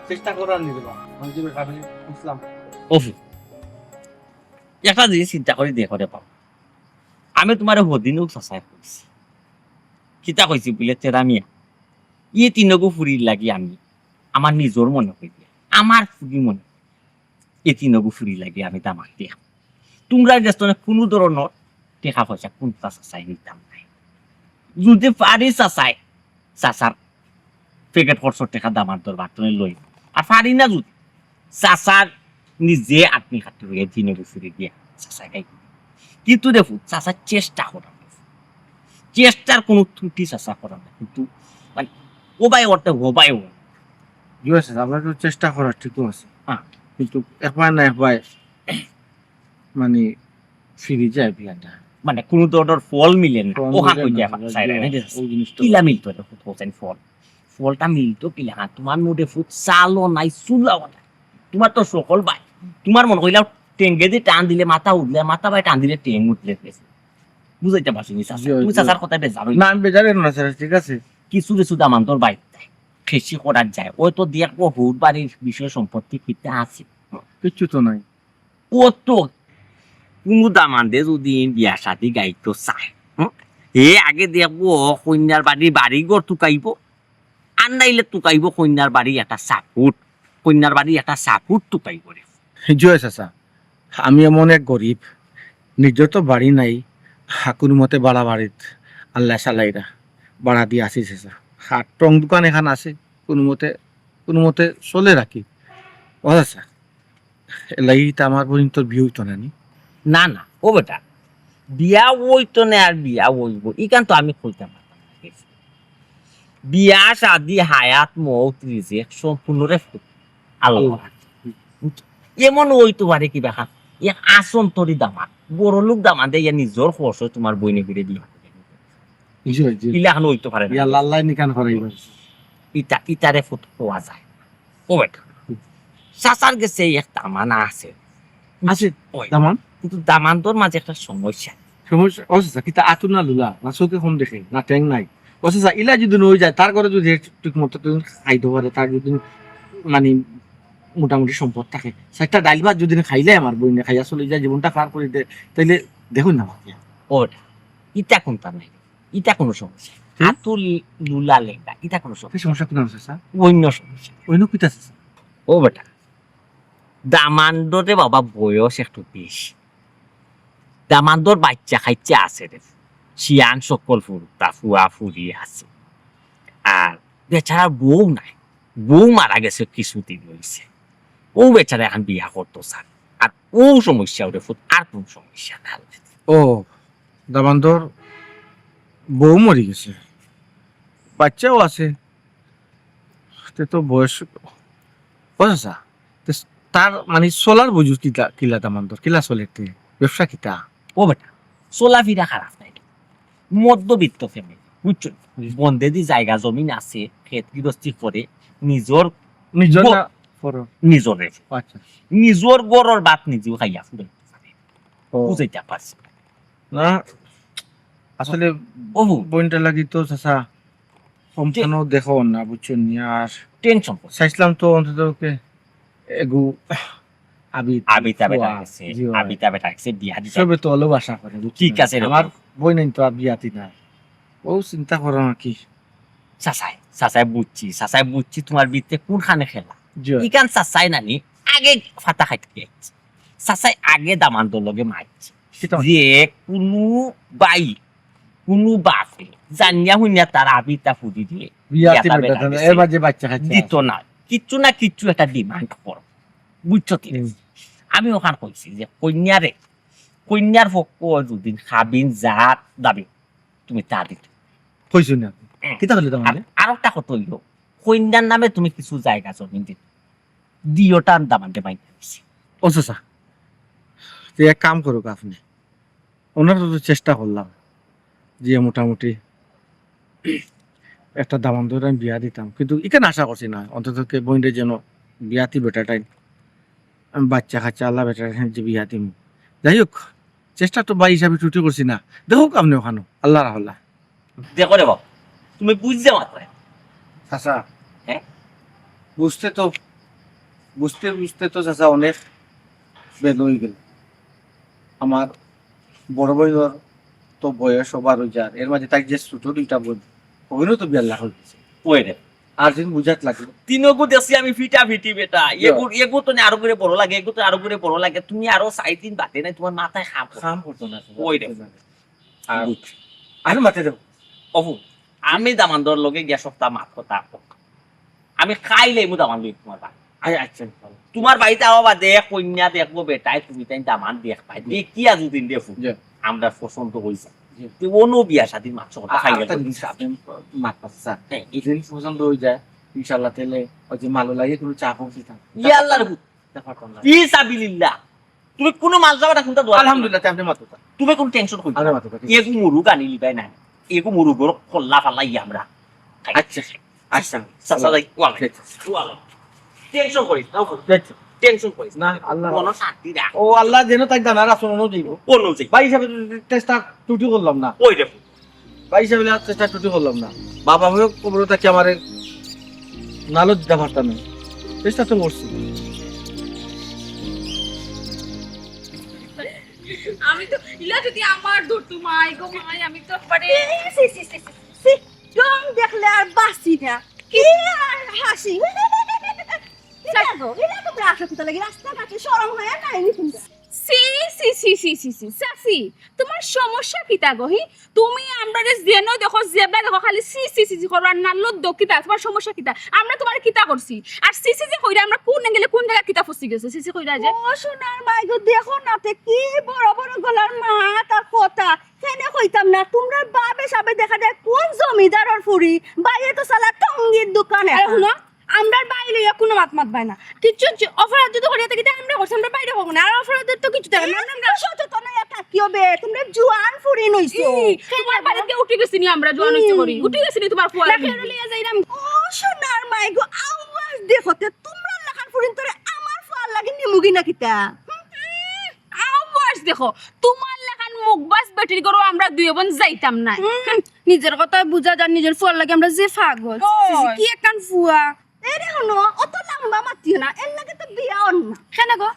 চেষ্টা করে আর নিতে পারো। আমি যে কাছে ইসলাম অফু একটা জিনিস চিন্তা করে দেখো রে পাও, আমি তোমার হদিনও চাচাই করছি, কিতা কইছি বলে তেরামিয়া ই তিনগো ফুরির লাগি আমি আমার নিজর মনে করি, আমার ফুরি মনে এই তিনগো ফুরি লাগি আমি তামাক দেখ। তোমরা রেস্টুরেন্টে কোনো ধরনের টাকা পয়সা কোনটা চাচাই নিতাম নাই, যদি পারি চাচাই চাচার প্যাকেট খরচর টাকা দামার দরবার তুমি লই, আর পারি না যদি চাচার নিজে আপনি হাতে হয়ে তিনগো ফুরি দিয়া চাচা গাই। কিন্তু দেখো চাচার চেষ্টা করা, চেষ্টার কোনো ত্রুটি চাচা করা না, কিন্তু মানে ওবাই ওরতে হোবাই ও ঠিক আছে, আমরা তো চেষ্টা করার ঠিকও আছে, হ্যাঁ। কিন্তু একবার না একবার মানে ফিরে যায় বিয়াটা। মানে কোনো ধরনের ফল মিলে না, ওহা কই যায় চাইরা না ওই জিনিসটা কিলা মিলতো এটা হোসেন ফল, ফলটা মিলতো কিলা হ্যাঁ, তোমার মধ্যে ফুট চালও নাই চুলাও নাই, তোমার তো সকল বাই, তোমার মনে কইলা টেঙ্গে দিয়ে টান দিলে মাথা উঠলে, মাথা বাই টান দিলে টেং উঠলে, বুঝাইতে পারছি নি চাচা, তুমি চাচার কথা বেজার না আমি বেজারে না স্যার, ঠিক আছে। কিছু কিছু দামান তোর বাইর খেসি করার যায়, ওই তো দেখবো হুট বাড়ির বিষয় সম্পত্তি কিতে আছে, কিচ্ছু তো নাই। ও তো কোনো দামান দে যদি বিয়া সাথে গাইতো চায়, এ আগে দেখবো কন্যার বাড়ি ঘর টুকাইব, আর নাইলে টুকাইব কন্যার বাড়ি একটা সাপুট, কন্যার বাড়ি একটা সাপুট টুকাইব রে। জয় চাচা, আমি এমন এক গরিব, নিজের তো বাড়ি নাই, কোনো মতে বাড়া বাড়িত আল্লাহ চালাইরা বাড়া দিয়ে আসি চাচা, হাট টং দোকান এখান আছে, কোনো মতে চলে রাখি। ও চাচা এলাই তা আমার পর্যন্ত বিয়ে হইতো না নি? না না ও বেটা, বিয়া ওইতো না, আর বিয়া ওইব ইকান তো আমি খুলতে পারতাম না। বিয়া শাদি হায়াত মৌত রিজিক সম্পূর্ণরে আল্লাহ, এমন ওইতো পারে কি দেখা এক আসন তরি দামা বড় লোক দামা দে ইয়া নিজর খরচ তোমার বইনে ফিরে বিয়া ইলাখান ওইতো পারে না, আল্লাহ নিকান করাইব। ইটারে ফুট পাওয়া যায়। ও বেটা চাচার গেছে এক দামানা আছে, আছে ওই দামান কিন্তু দামানটোর মাঝে একটা সমস্যা। সমস্যা ও চাচা কিতা আতুর না লুলা না চোখে কম দেখে না ট্যাং নাই। ও চাচা ইলা যদি নই যায় তার ঘরে যদি ঠিক মতো খাইতে পারে, তার যদি মানে মোটামুটি সম্পদ থাকে, সেটা ডাইল ভাত যদি খাইলে আমার বই না খাইয়া চলে যায়, জীবনটা পার করে দেয়, তাইলে দেখুন না আমাকে। ওটা ইটা কোনটা নাই, ইটা কোনো সমস্যা, আতুল লুলা লেগা ইটা কোনো কি সমস্যা, সমস্যা কোন চাচা? অন্য সমস্যা। অন্য কিতা চাচা? ও বেটা দামান্ডরে বাবা বয়স একটু বেশি, দামান্ডর বাচ্চা খাইচা আছে রে, শিয়ান সকল ফুরুতা ফুয়া ফুরি আছে, আর বেচারা বউ নাই, বউ মারা গেছে কিছুদিন হয়েছে, ও বেচারা এখন বিয়া করতো স্যার, আর ও সমস্যা ওরে ফুট, আর কোন সমস্যা না। ও দাবান্তর বউ মরি গেছে, বাচ্চাও আছে, তে তো বয়স বুঝছা তার মানে সোলার বুঝু কিলা কিলা দামান্তর কিলা চলেতে ব্যবসা কিতা ও বেটা চলাফেরা খারাপ নাই মধ্যবিত্ত ফ্যামিলি বুঝছো বন্ধে দি জায়গা জমিন আছে ক্ষেত গৃহস্থী করে নিজর নিজর ব- না করো নিজর রেখে আচ্ছা নিজর গরর বাত নিজেও খাইয়া ফুরে ও বুঝাইতে পারছি না আসলে ওহু বইনটা লাগি তো চাচা সম্পূর্ণ দেখো না বুঝছো নি আর টেনশন করছে চাইছিলাম তো অন্তত ওকে এগু আবিতা বেটা ওয়া, গেছে জি, ওয়া। আবিতা বেটা গেছে বিয়া দিতে সবে তো অলপ আশা করে বুঝছো ঠিক না? আছে রে আমার বই নাই তো আর বিয়াতি নাই ও চিন্তা করো না কি চাচাই বুঝছি তোমার বিতে কোনখানে খেলা জি ইকান চাচাই নানি আগে ফাটা খাইতে গেছে চাচাই আগে দামান্তর লগে মারছে সেটা যে কোনো বাই কোনো বাপে জানিয়া শুনিয়া তার আবিতা ফুদি দিয়ে বিয়াতি এটা বেটা বেটা গেছে। এর মাঝে বাচ্চা খাচ্ছে দিত না কিচ্ছু একটা ডিমান্ড কর বুঝছো কি আমি ওখান কইছি যে কন্যার পক্ষ যদি খাবিন যা দাবি তুমি তা দিতে কইছো না কিতা হলে তোমার আর একটা কথা হইল কন্যার নামে তুমি কিছু জায়গা জমিন দিতে দিওটার দামানতে পাইতে দিছি ও চাচা তো এক কাম করুক আপনি ওনার তো চেষ্টা করলাম যে মোটামুটি একটা দামান ধরে আমি বিয়া দিতাম কিন্তু এখানে আশা করছি না অন্তত বইনটা যেন বিয়াতি বেটাটাই আমি বাচ্চা কাচ্চা আল্লাহ বেটাটাই যে বিয়া দিম যাই হোক চেষ্টা তো বাই হিসাবে ছুটি করছি না দেখুক আপনি ওখানে আল্লাহ রাহল্লাহ দেখো রে বাবা তুমি বুঝতে মাত্র চাচা হ্যাঁ? বুঝতে বুঝতে তো চাচা অনেক বেদ হয়ে গেল আমার বড় বইনের তো বয়স সবার যার এর মাঝে তাই যে ছোট দুইটা বোন ওগুলো তো বিয়ার লাখ হয়েছে ওই রে আর দিন বুঝাত লাগলো তিনগু দেশি আমি ফিটা ফিটি বেটা এগু তো আরো করে বড় লাগে এগু তো আরো করে বড় লাগে তুমি আরো 4-3 বাতে নাই তোমার মাথায় খাপ কাম করতো না ওই রে। আর আর মাতে দেব অবু আমি দামান্দর লগে গিয়া সপ্তাহ মাত কথা আমি খাইলে মু দামান লই তোমার বাড়ি। আই আচ্ছা তোমার বাড়িতে আওয়া বাদে কন্যা দেখবো বেটাই তুমি তাই দামান দেখ পাই দেখি আজ দুদিন দেখো জি। আমরা পছন্দ হয়েছে জি। অন্য বিয়া শাদির মাছ কথা খাই গেল মাত পাচ্ছা এই জিনিস পছন্দ হয়ে যায় ইনশাল্লাহ তেলে ওই যে মালো লাগে কোনো চাপ দিতাম ইয়াল্লার কি সাবিলিল্লাহ তুমি কোনো মাল যাওয়াটা কোনটা দোয়া আলহামদুলিল্লাহ আপনি মাতো তুমি কোন টেনশন করি আপনি মাতো এগু মুরুগ আনি লিবাই নাই এগু মুরুগ খোল্লা ফালাই আমরা আচ্ছা আচ্ছা সাসা যাই ওয়ালা ঠিক ওয়ালা টেনশন করিস না আছে টেনশন করিস না আল্লাহ মন শান্তি রাখ ও আল্লাহ যেন তাই জানার আসলে দিব কোন যাই ভাই হিসাবে চেষ্টা ত্রুটি করলাম না ওই দেখো ভাই হিসাবে চেষ্টা ত্রুটি করলাম না বাবা হয়েও কবরটা কি আমার নালো দিতে পারতাম না চেষ্টা তো করছি আমি তো ইলা যদি আমার ধরতো মাই গো মাই আমি তো পারে রং দেখলে আর বাসি না কি আর হাসি এটা তো প্রাসা কোথা লাগে রাস্তাঘাটে সরম হয়ে নাই সি সি সি সি সি সি সাফি তোমার সমস্যা কিতা গহি তুমি আমরা যেন দেখো জেবলা দেখো খালি সি সি সি করবার না লদ্দ কিতা তোমার সমস্যা কিতা আমরা তোমার কিতা করছি আর সি সি যে কইরা আমরা কোন গেলে কোন জায়গা কিতা ফসি গেছে সি সি কইরা যে ও সোনার মাই গো দেখো না তে কি বড় বড় গলার মাত আর কথা কেনে কইতাম না তোমরা বাবে সবে দেখা যায় কোন জমিদারর ফুরি বাইরে তো সালা টঙ্গির দোকানে আরে শুনো আমরা বাইরে কোনো মাত পাই না কিছু অপরাধ যদি করিয়া থাকি আমরা করছি আমরা বাইরে হবো না আর অপরাধের তো কিছু থাকে না আমরা সচেতন হয়ে থাকিও বে তোমরা জুয়ান ফুরি নইছো তোমার বাড়িতে উঠে গেছি নি আমরা জোয়ান হইছে করি উঠে গেছি নি তোমার ফুয়া লিয়া যাইরাম ও সোনার মাই গো আওয়াজ দেখতে তোমরা লাখান ফুরিন তোরে আমার ফাল লাগি নিমুগি না কিতা আওয়াজ দেখো তোমার লেখান মুখবাস বেটির করো আমরা দুই বোন যাইতাম না নিজের কথা বুঝা যার নিজের ফুয়ার লাগে আমরা যে পাগল ওই। কি একখান ফুয়া এরে হনো অত লম্বা মাতিও না এর লাগে তো বিয়া অন না কেন গো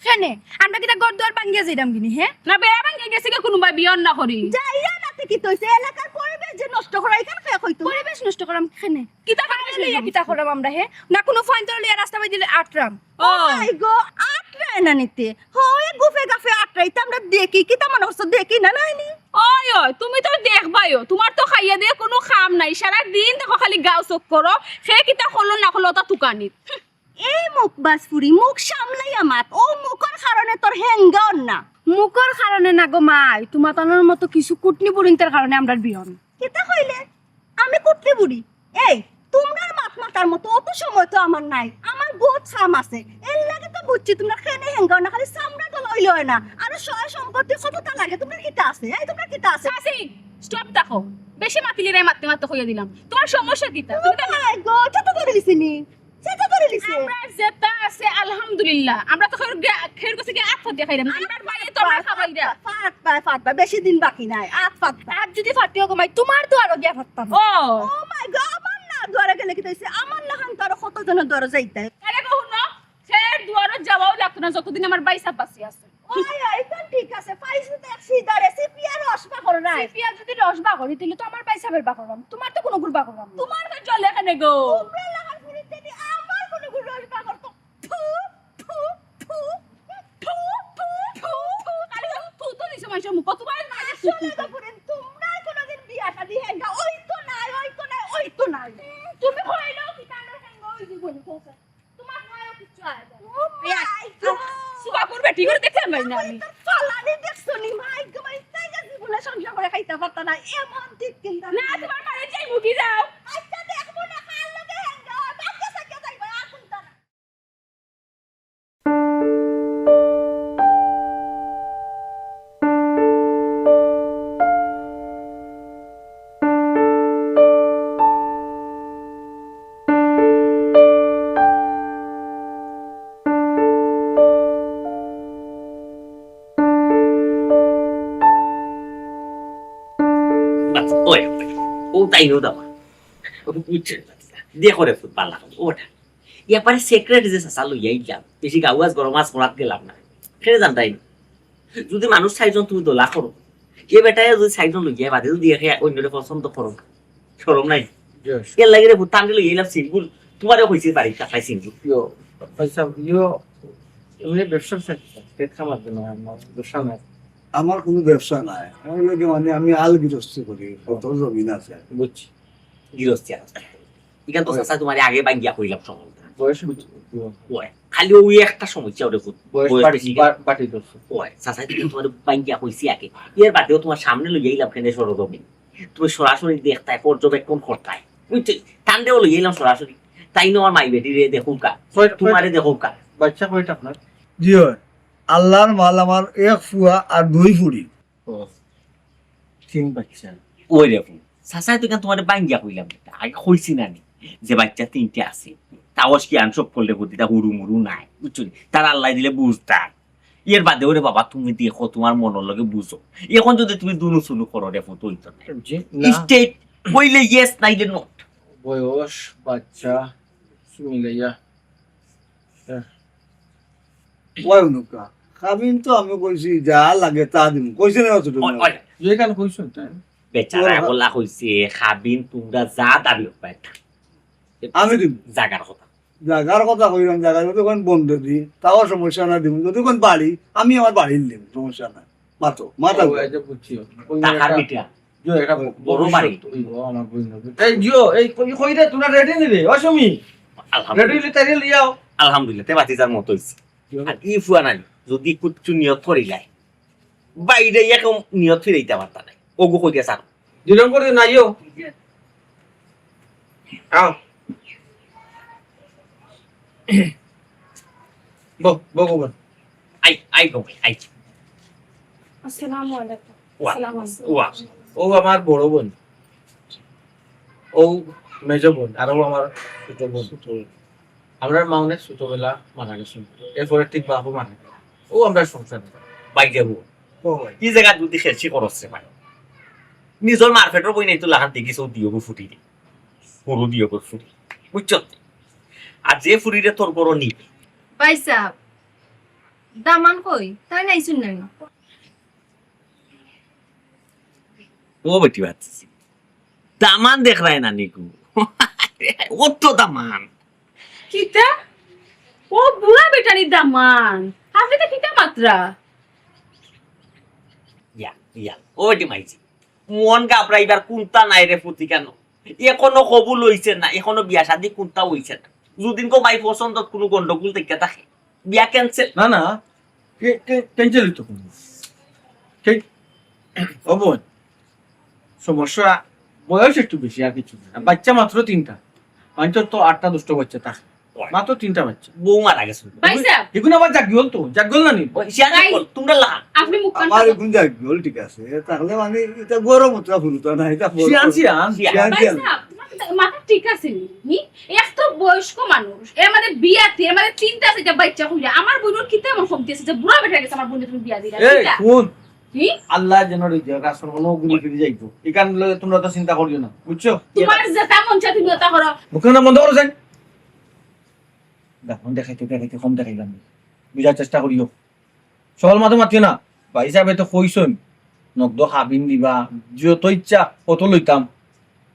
কেনে আমরা কিটা ঘর দুয়ার ভাঙ্গিয়া যাইরাম কিনি হ্যাঁ না বেড়া ভাঙ্গে গেছে কি কোনোবা বিয়ন না করি যাইয়া নাতে কি তইছে এলাকার পরিবেশ যে নষ্ট করা এখানে কে কইতো পরিবেশ নষ্ট করাম কেনে কিতা পরিবেশ লইয়া কিতা করাম আমরা হে না কোনো ফাইন তোর লইয়া রাস্তা বাই দিলে আটরাম ও মাই গো আটরায় না নিতে হয় গুফে গাফে আটরাইতে আমরা দেখি কি তামান অবস্থা দেখি না নাইনি ওই ওই তুমি তো দেখবাইও তোমার তো খাইয়া দিয়ে কোনো খাম নাই সারা দিন দেখো খালি গাও চোখ করো সে কিতা হলো না হলো তা তুকানিত এই মুখ বাসপুরি মুখ সামলাইয়া মাত ও মুখের কারণে তোর হেঙ্গাও না মুখর কারণে না গো মাই তোমার তানোর মতো কিছু কুটনি বুড়িন্তার কারণে আমরা বিয়ন কিতা কইলে আমি কুটলি বুড়ি এই তোমরা মাত মাতার মতো অত সময় তো আমার নাই, আমার বহুত কাম আছে। এর লাগে তো বুঝছি তোমরা খেনে হেঙ্গাও না, খালি চামড়া তো লইল হয় না, আর সয় সম্পত্তি কতটা লাগে। তোমরা কিতা আছে? এই তোমরা কিতা আছে? চাচি স্টপ দেখো, বেশি মাতিলি রে মারতে মারতে হইয়া দিলাম। তোমার সমস্যা কিটা? তুমি তো মাই গড, সেটা ধরে লিছিনি, সেটা ধরে লিছি। আমরা যেটা আছে আলহামদুলিল্লাহ, আমরা তো খের গেছে কি আট ফাটিয়া খাইলাম। আমার বাইরে তো আমরা খাবাই রে। ফাট পায়, বেশি দিন বাকি নাই। ফাট আর যদি ফাটিও কমাই তোমার তো আরো গিয়া ফাটতাম। ও ও মাই গড, আমার না দুয়ারে গেলে কি হইছে? আমার লাহান তো আরো কতজনের দুয়ারে যাইতে। আরে কহুন না, খের দুয়ারে যাওয়াও লাগতো না যতদিন আমার বাইসা পাসি আছে। ওই এটা ঠিক আছে, পাইছে তো এক সিধা রেসিপি আর রসবা করে নাই। সিপিয়া যদি রস বাগরি দিলে তো আমার পয়সা বের বাগরাম, তোমার তো কোনো গুড় বাগরাম না। তোমার তো জল এখানে গো। তোমরা লাহান ফুরিতে দি আমার কোন গুণ রসবা করতো। ফু ফু ফু ফু ফু ফু ফু। খালি তু তো দিছে মাইশা মুখ তোমার মাইরে আসলে তো পুরেন তোমরা কোনদিন বিয়া শাদী হেঙ্গা ওই তো নাই, ওই তো নাই, ওই তো নাই। তুমি হইলো কি কান্ড হেঙ্গা ওই জীবন কোসা। তোমার নয় কিছু আছে। ও মাই গড, সুবা করবে ঠিক করে দেখতে পাই না আমি। ফালানি দেখছো নি? মাই গড, মাই তাইগা জীবনে সংসার করে খাইতে পারতা না, এমন ঠিক কিনতা না তোমার বাড়ি যাই মুখি যাও। আচ্ছা দেখবো না, খাল লগে হেঙ্গা বাচ্চা সাথে যাইবা এখন তা না। বাস ওই ও তাই নো দাও দিয়ে করে ফুটবল লাগা ওটা ইয়াপারে সেক্রেট যে সাসা লইয়াই যাম বেশি গাওয়াজ গরম মাছ মরাত গেলাম না খেলে যান তাই যদি মানুষ চাইজন তুমি দোলা করো এ বেটায় যদি চাইজন লইয়া বাদে যদি দেখে অন্যরে পছন্দ করো শরম নাই এর লাগে রে ভুতান দিল এইলাম সিম্পল তোমারও হইছে বাড়ি কাটাই সিম্পল ইয়ো পয়সা ইয়ো এমনি ব্যবসা পেট খামার জন্য আমার ব্যবসা নাই। আমার কোনো ব্যবসা নাই, আমার লাগে মানে আমি আল গৃহস্থী করি, কত জমিন আছে। বুঝছি, গিরস্তি আছে ইখান তো সাসা তোমার আগে বাঙ্গিয়া কইলাম সমস্যা বয়স বুঝছি, ওই খালি ওই একটা সমস্যা ওরে ফুট বয়স বয়স বেশি বাটি ধরছো। ওই সাসা তুমি তোমার বাঙ্গিয়া কইছি আগে এর বাদেও তোমার সামনে লইয়া এলাম কেন সরজমি তুমি সরাসরি দেখতাই পর্যবেক্ষণ করতাই বুঝছি টান্ডেও লইয়া এলাম সরাসরি তাই না আমার মাই বেটি রে দেখুন কা তোমারে দেখুন কা বাচ্চা কয়টা আপনার? জি হয়, আল্লাহর মাল আমার এক ফুয়া আর দুই ফুড়ি। ও 3 বাচ্চা। ওই দেখুন সাসাই তো কেন তোমার বাঙ্গিয়া কইলাম আগে কইছি না নি যে বাচ্চা 3টে আছে তাওস কি আনসব করলে বুদ্ধিটা হুড়ু মুড়ু নাই বুঝছো তার আল্লাহ দিলে বুঝতাম এর বাদে ওরে বাবা তুমি দেখো তোমার মনের লগে বুঝো এখন যদি তুমি দুনু সুনু করো দেখো তুই তো জি না, স্টেট বইলে ইয়েস নাইলে নট বয়স বাচ্চা মিলাইয়া ওই অনুকা খাবিন তো আমি কইছি যা লাগে তা দিম, কইছে না ছোট যে কান কইছো তাই বেচারা বলা হইছে খাবিন তোমরা যা দাবি পাই আমি দিব। জাগার কথা জাগার কথা কইলাম, জায়গা যদি কোন বন্ধ দিই তাও সমস্যা না দিব, যদি কোন বাড়ি আমি আমার বাড়ির দিম, সমস্যা নাই। মাতো মাথা ও, এই যে বুঝছি ওই টাকার একটা- মিটিয়া জিও এটা বড় বাড়ি। আমার বই নবে এই জিও এই কই রে তোরা রেডি নি রে অসমি রেডি আলহামদুলিল্লাহ লি তারি লিয়াও আলহামদুলিল্লাহ তে বাতিজার মতো হইছে আর ই ফুয়া নাই যদি কুচ্ছু নিয়ত করিলাই বাইরে এরকম নিয়ত ফিরাইতে পারতা নাই ওগো কই দিয়া স্যার দিলম করে নাইও আও ভগবান আই গো আই আসসালামু আলাইকুম। ওয়া আসসালামু আলাইকুম। ওয়া ও আমার বড় বোন, ও মেজ বোন, আর ও আমার ছোট বোন। আমরা মা অনেক ছোটবেলা মারা গেছে, এরপরে ঠিক বাবু মারা গেছে। ও আমরা সংসার বাই যাবো কি জায়গা যদি খেলছি করছে ভাই নিজের মার্কেটের বই নাই তো লাহান দেখিস ও দিও ফুটি দি পুরো দিও ফুটি বুঝছ আর যে ফুটিরে তোর বড় নি পয়সা দামান কই তাই নাই শুন না ও বেটি বাচ্চি দামান দেখ রায় না নিকু ও তো দামান কিতা ও বুড়া বেটারি দামান আপনি তো কিতা মাত্রা ইয়া ইয়া ও বেটি মাইছি মন গাবরাইবার কোনটা নাই রে ফুটি কেন এখনো কবুল হইছে না এখনো বিয়া শাদি কোনটা হইছে না যদিন কো মাই পছন্দ কোনো গন্ডগোল থেকে থাকে বিয়া ক্যান্সেল না না ক্যান্সেল তো কোনো ঠিক ও বোন সমস্যা বয়স একটু বেশি আর কিছু না, বাচ্চা মাত্র 3টা মানুষের তো 8টা দুষ্ট বাচ্চা থাকে, মাত্র 3টা বাচ্চা। বউ মারা গেছে ভাই সাহেব এগুলো আবার জাগিল তো, জাগিল না নি? তোমরা লা আপনি মুখ কান আমার এখন যাক বল ঠিক আছে তাহলে মানে এটা গরম হতো ফুলতো না এটা সিয়ান সিয়ান সিয়ান ভাই সিয়ান। সাহেব তোমার মাথা ঠিক আছে নি এক তো বয়স্ক মানুষ এর মধ্যে বিয়াতে এর মধ্যে 3টা 4টা বাচ্চা হইয়া আমার বোনের কিতে আমার সব দিয়েছে যে বুড়া বেটা গেছে আমার বোনের তুমি বিয়া দিলা এই কিতা শুন, হি আল্লাহ যেন রাসূল কোনো গুলি ফিরে যাইতো, এখান লগে তোমরা তো চিন্তা করিও না, বুঝছো? তোমার যেটা মন চায় তুমি ওটা করো মুখে না বন্ধ করো যাই। দেখুন দেখাইতে দেখাইতে কম দেখাইলাম, বুঝার চেষ্টা করিও। সকল মাথা মাতিও না, ভাই সাহেব তো কইসন নগদ হাবিন দিবা, যত ইচ্ছা কত লইতাম,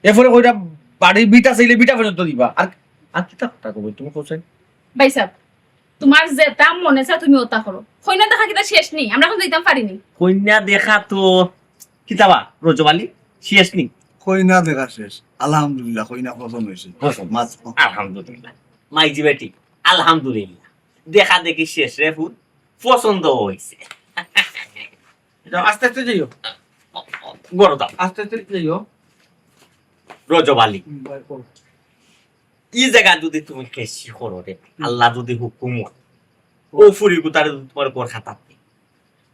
এরপরে কইটা বাড়ির বিটা চাইলে বিটা পর্যন্ত দিবা। আর আর কি কথা কবে তুমি কোথায়? ভাই সাহেব তোমার যেটা মনে চায় তুমি ওটা করো কইনা দেখা কিটা শেষ নেই আমরা এখন যাইতাম পারিনি কন্যা দেখা তো কিতাবা রজবালি শেষ নি। কইনা দেখা শেষ আলহামদুলিল্লাহ কইনা পছন্দ হয়েছে মাছ আলহামদুলিল্লাহ মাইজি বেটি আলহামদুলিল্লাহ দেখা দেখি শেষ রে ফুল পছন্দ হয়েছে। যাও আস্তে আস্তে যাইও, গড় দাও আস্তে আস্তে যাইও। রজবালি এই জায়গা যদি তুমি কেসি করো রে আল্লাহ যদি হুকুম হয়, ও ফুরি গুতারে তোমার ঘর খাতা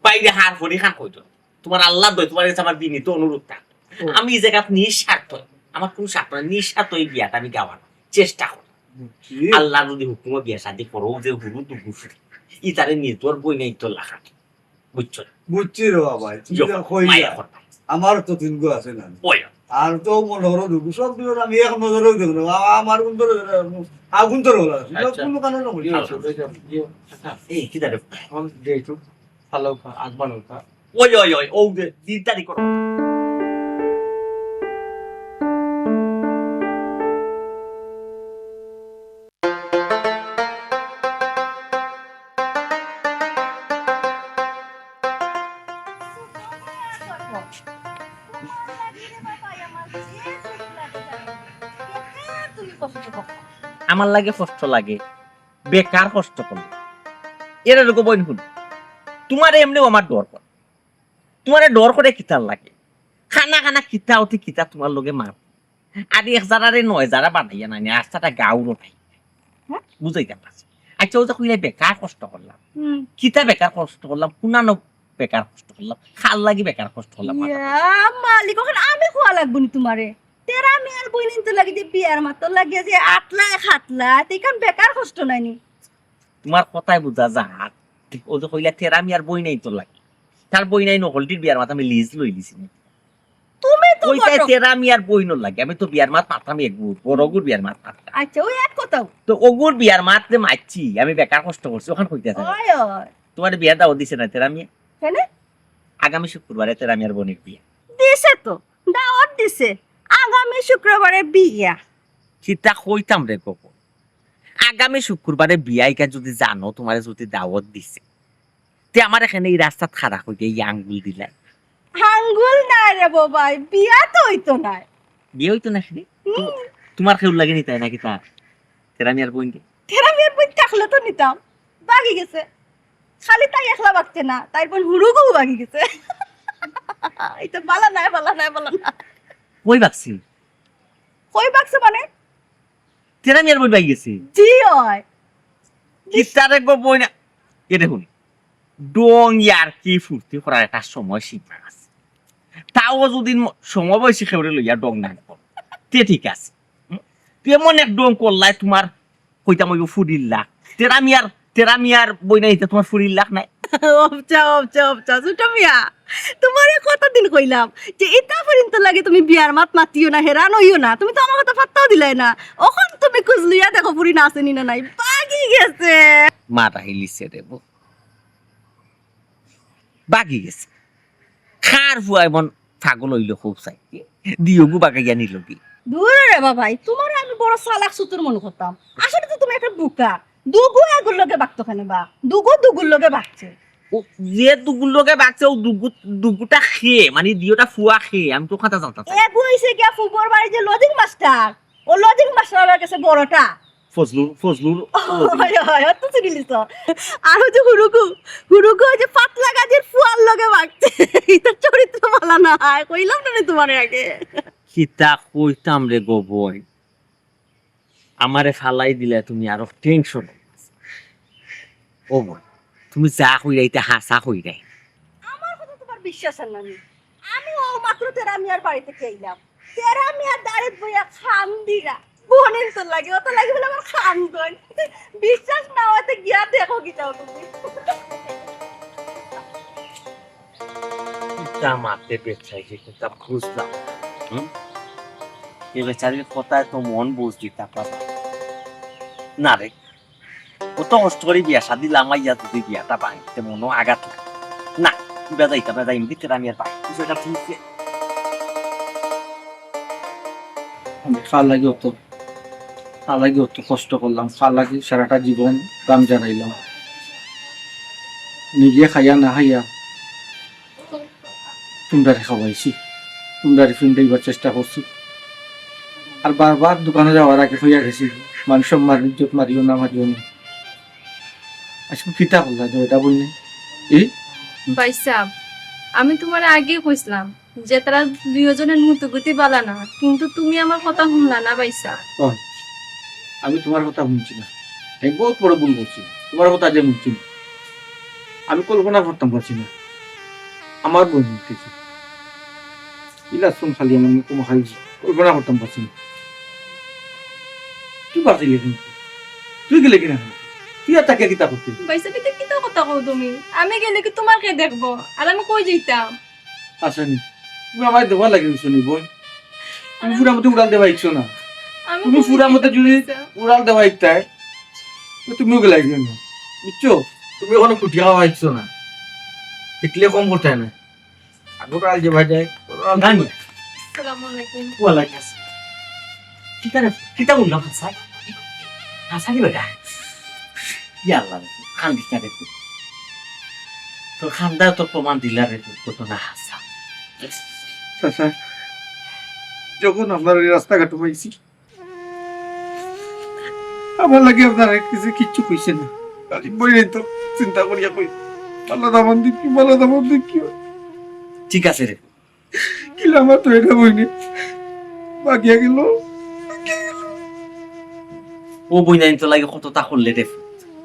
বাইরে হার ফরি খান কইতো তোমার আল্লাহ দই তোমার কাছে আমার বিনীত অনুরোধ থাক আমি এই জায়গা নিঃস্বার্থ আমার কোন স্বার্থ নাই নিঃস্বার্থ এই বিয়াটা আমি গাওয়ার চেষ্টা করি। আল্লাহ যদি হুকুম বিয়া শাদি করো যে হুরু তো গুফরি ইতারে নিয়ে তোর বই নাই তোর লাখা বুঝছো বুঝছি রে বাবা তুমি যা কইলা মায়া করবা আমার তো তিন গো আছে না ওই আর তো মনে হলো দুগু সব দিন আমি এক নজরেও দেখব না আমার কোন তো আগুন তো হলো আচ্ছা। কোনো কারণে না বলি এই কি দাঁড়ে এখন যেহেতু ভালো আজ ভালো ওই ওই ওই ও যে দিনটারি করো আমার লাগে কষ্ট লাগে বেকার কষ্ট করলো এরা রকম বইন শুন তোমার এমনিও আমার ডর করে তোমার ডর করে কিতার লাগে খানা খানা কিতা অতি কিতা তোমার লগে মার আর 1000 9,000 বানাইয়া নাই রাস্তাটা গাউরো নাই বুঝাইতে পারছি। আচ্ছা ও যে কইলে বেকার কষ্ট করলাম কিতা বেকার কষ্ট করলাম পুনানো বেকার কষ্ট করলাম খাল লাগি বেকার কষ্ট করলাম মালিক ওখানে আমি খোয়া লাগবো নি তোমারে তেরা মেয়ের বই নিতে লাগে যে বিয়ার মাত্র লাগিয়ে যে 8 লাখ 7 লাখ এখান বেকার কষ্ট নাই নি তোমার কথাই বুঝা যাক ও যে কইলা তেরামি আর বই নাই তো লাগে তার বই নাই নকলটির বিয়ার মাথা আমি লিজ লই লিছি তুমি তো ওইটাই বড়। তেরামি আর বই ন লাগে আমি তো বিয়ার মাত মাত্রাম একগুর বড়গুর বিয়ার মাত মাত্রাম আচ্ছা ওই এক কথাও তো ওগুর বিয়ার মাত যে মারছি আমি বেকার কষ্ট করছি ওখান কইতে থাকে ওই ওই তোমার বিয়ার দাও দিছে না তেরামি কেন আগামী শুক্রবারে তেরামি আর বোনের বিয়া দিছে তো দাওয়াত দিছে আগামী শুক্রবারে বিয়া কিতা কইতাম রে গপ আগামী শুক্রবারে বিয়াইকা যদি জানো তোমার যদি দাওয়াত দিছে তে আমার এখানে এই রাস্তা খাড়া হইতে এই আঙ্গুল দিলাই আঙ্গুল নাই রে বাবাই বিয়া তো হইতো নাই বিয়ে হইতো না সেদিন তোমার খেউল লাগেনি তাই নাকি তা তেরামি আর বোনকে তেরা মেয়ের বই থাকলে তো নিতাম বাগি গেছে খালি তাই একলা বাগছে না তাই বোন হুড়ুগু বাগি গেছে এটা বালা নাই বালা নাই বালা না কই বাকছি কই বাগছে মানে তেরামি আর বোন বাই গেছে জি হয় কিতারে গো বই না এ দেখুন ডং ইয়ার কি ফুর্তি করার একটা সময় সীমা আছে তাও যদি সময় বয়সী খেউরে লইয়া ডং না তে ঠিক আছে তুই এমন এক ডং করলাই তোমার কইতাম ওই ফুরির লাখ তেরামি আর বই নাই তোমার ফুরির লাখ নাই অবচা সুটা মিয়া তোমারে কতদিন কইলাম যে এটা পর্যন্ত লাগে তুমি বিয়ার মাত মাতিও না হেরান হইও না তুমি তো আমার কথা পাত্তাও দিলাই না ওখন তুমি খুঁজলিয়া দেখো পুরি না আসেনি না নাই বাগি গেছে মারা হিলিছে রে বউ বাগি গেছে খার ফুয়া এমন ছাগল হইল খুব চাই দিওগু বাগাইয়া নিল কি দূর রে বাবাই তোমার আমি বড় চালাক সুতুর মনে করতাম আসলে তো তুমি একটা বুকা দুগু এগুর লগে বাগতো কেন বা দুগুর লগে বাগছে ও যে দুগুর লগে বাগছে ও দুগুটা খেয়ে মানে দিওটা ফুয়া খেয়ে আমি তো খাতা জানতাম এগু হইছে কি ফুবর বাড়ি যে লজিং মাস্টার ও লজিং মাস্টারের কাছে বড়টা ফজলুর হয় হয় তো চিনিলিস আর ওই যে হুরুকু ওই যে পাতলা গাছের ফুয়ার লগে বাগছে এটা চরিত্র ভালো না কইলাম না রে তোমার আগে কিতা কইতাম রে গো বই আমারে ফালাই দিলে তুমি আরো টেনশন। ও বোন, তুমি যা কইরাইতে হাসা কইরাই। আমার কথা তোমার বিশ্বাস আর নানি আমি ও মাত্র তেরা আমি আর বাড়িতে খেলাম তেরা আমি আর দাঁড়িয়ে বইয়া খাম দিরা বোনের তো লাগে অত লাগে বলে আমার খাম দন বিশ্বাস না হতে গিয়া দেখো কি চাও তুমি তা মারতে পেছাইছে তা বুঝলাম। এ বেচারির কথায় তো মন বুঝলি তা পাবা না রে। কত কষ্ট করে বিয়া শাদি লামাইয়া যদি বিয়াটা ভাঙতে মনো আঘাত লাগে না। বেজাইতা বেজাইম ভিতরে আমি আর পাই বিষয়টা বুঝতে। আমি খাল লাগি অত কষ্ট করলাম, খাল লাগি সারাটা জীবন কাম জানাইলাম, নিজে খাইয়া না খাইয়া তোমরা খাওয়াইছি, তোমরা ফিন্দাইবার চেষ্টা করছি। আর বারবার দোকানে যাওয়ার আগে হইয়া গেছি মানুষ ইজ্জত মারিও না না। আজকে কিতা বললা যে এটা বললি এই ভাই সাহেব, আমি তোমার আগে কইছিলাম যে তারা দুইজনের মুতুগুতি বালা না, কিন্তু তুমি আমার কথা শুনলা না ভাই সাহেব। আমি তোমার কথা শুনছি না, আমি বহুত বড় ভুল করছি, তোমার কথা যে শুনছি না। আমি কল্পনা করতাম পারছি না আমার বোন মুক্তি ইলাসুন খালি আমার মুখ খাইছি, কল্পনা করতাম পারছি না। তুই বাঁচিলি কিন্তু তুই গেলে কিনা তুই আর তাকে কিতা করতে ভাই সাহেব, এটা কিতা কথা কও তুমি? আমি গেলে কি তোমার কে দেখবো? আর আমি কই যেতাম? আসেনি তুমি আমার দেওয়া লাগে শুনি বোন। তুমি পুরা মতো উড়াল দেওয়া ইচ্ছো না, আমি তুমি কই পুরা মতো যেতাম, যদি ভাই সাহেব? উড়াল দেওয়া ইচ্ছায় তুমিও গেলে না, বুঝছো? তুমি ওখানে খুঁটিয়া হওয়া ইচ্ছো না, দেখলে কম করতে না। আগর আল যে ভাজায় গানি আসসালামু আলাইকুম। ওয়ালাইকুম আসসালাম। কিতা রে কিতা বললাম হাসাই হাসাই বেটা ইয়াল্লা খান দিতা রে তো খান্দা তো প্রমাণ দিলা রে কত না হাসা। চাচা যখন আপনার এই রাস্তাঘাট পাইছি আমার লাগে আপনার কিছু কিচ্ছু কইছে না, বই তো চিন্তা করিয়া কই ভালো দামন দেখি ভালো দামন দেখি ঠিক আছে রে কিলা আমার তো এটা বইনি বাকিয়া গেল। ও বই নাই তো লাগে কতটা করলে রে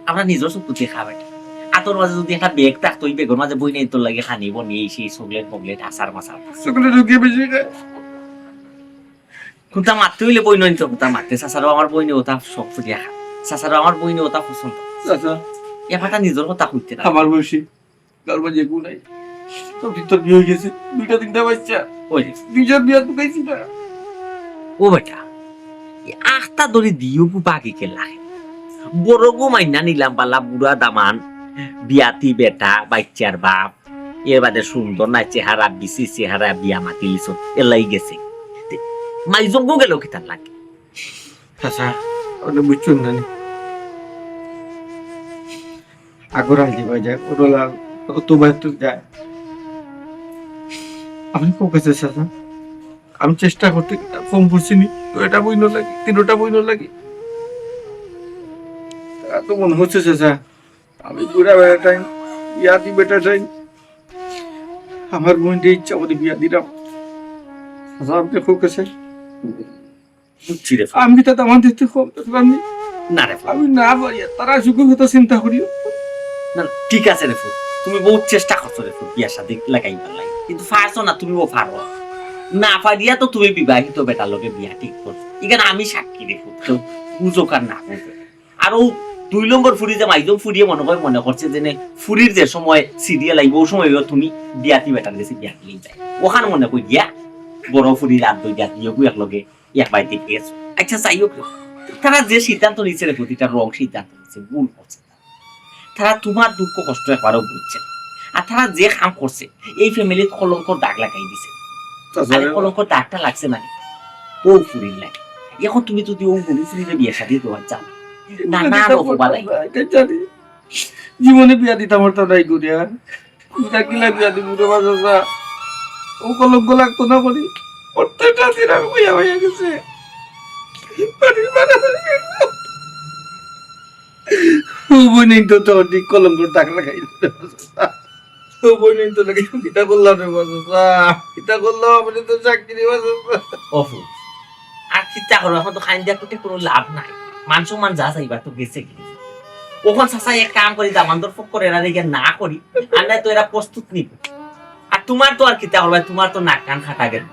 আমরা নিজের চোখ দেখা বেটা। আতর মাঝে যদি একটা বেগ থাকতো ওই বেগের মাঝে বই নাই তোর লাগে খানিব নিয়ে সেই চকলেট মকলেট আচার মাচার সকলে ঢুকিয়ে বেশি খায়। কোনটা মারতে হইলে বই নয় তো কোনটা মারতে চাচারও আমার বই নিয়ে ওটা সব ফুটিয়া খা চাচারও আমার বই নিয়ে ওটা পছন্দ চাচা এবারটা নিজের কথা কইতে না আমার বয়সী গর্ব যে গু নাই তো ভিতর বিয়ে হয়ে গেছে, দুইটা তিনটা বাচ্চা, ওই দুইজন বিয়া ঢুকাইছি না। ও বেটা আখটা ধরে দিও বাকি কে লাগে বড় গো মাইনা নিলাম পালা বুড়া দামান বিয়াতি বেটা বাচ্চার বাপ এর বাদে সুন্দর না চেহারা বিসি চেহারা বিয়া মাতি লিছ এলাই গেছে মাইজঙ্গ গেল কি তার লাগে চাচা ওটা বুঝছুন না আগর আল যে বাজায় ওরলা তো বাইরে যায়। আমি খুব কাছে চাচা আমি চেষ্টা করতে ফোন করছিনি তো এটা বই না লাগে তিনটা বই না লাগে তো মনে হচ্ছে চাচা আমি বুড়া বেড়া টাইম বিয়া দি বেটা টাইম আমার বোনকে ইচ্ছা করে বিয়া দিলাম। চাচা আমাকে খুব কাছে বুঝছি রে আমি তো আমার দেখতে খুব আমি না রে আমি না পারি তারা সুখের কথা চিন্তা করিও না ঠিক আছে রে ফুল তুমি বহুত চেষ্টা করছো রে ফুল বিয়ার সাথে লাগাইবার লাগে কিন্তু পারছো না তুমি ও পারো না পারিয়া তো তুমি বিবাহিত বেটার লোকে বিয়া ঠিক করছো এখানে আমি সাক্ষী রে ফুল তো বুঝো কার না আর ও 2 নম্বর ফুরি যে মাইজম ফুরিয়ে মনে করছে যে ফুরির যে সময় সিরিয়াল আইব ও সময় তুমি বিয়াতি বেটার গেছে বিয়া নিয়ে যায় ওখানে মনে করি দিয়া বড় ফুরি রাত দুই দিয়া দিয়ে এক লগে এক বাইতে গিয়েছো। আচ্ছা চাই হোক তারা যে সিদ্ধান্ত নিচ্ছে রে প্রতিটা রং সিদ্ধান্ত নিচ্ছে ভুল করছে তারা তোমার দুঃখ কষ্ট একবারও বুঝছে আর তারা যে কাম করছে এই ফ্যামিলির কলঙ্কর দাগ লাগাই দিছে আর কলঙ্কর দাগটা লাগছে না ও ফুরির লাগে এখন তুমি যদি ও ফুরিরে বিয়ে শাদী দেওয়ার চাও না না বালাই জানি জীবনে বিয়া দিতাম তো নাই করিয়া কিলা বিয়া দিব রে বাজা ও কলঙ্ক লাগতো না বলি প্রত্যেকটা দিন আমি বিয়া হয়ে গেছে ও বই তো তো ঠিক কলঙ্কর দাগ লাগাই ও বই তো লাগে কিতা করলাম রে বাজা কিতা করলাম আমি তো চাকরি বাজা অফু আর চিন্তা করো এখন তো খাইন দিয়া কোনো লাভ নাই মান সম্মান যা চাইবার তো গেছে কি ওখান চাচাই এক কাম করি দামান্তর ফক করে এরা দিকে না করি আর নাই তো এরা প্রস্তুত নিব আর তোমার তো আর কি তা তোমার তো নাক কান খাটা গেল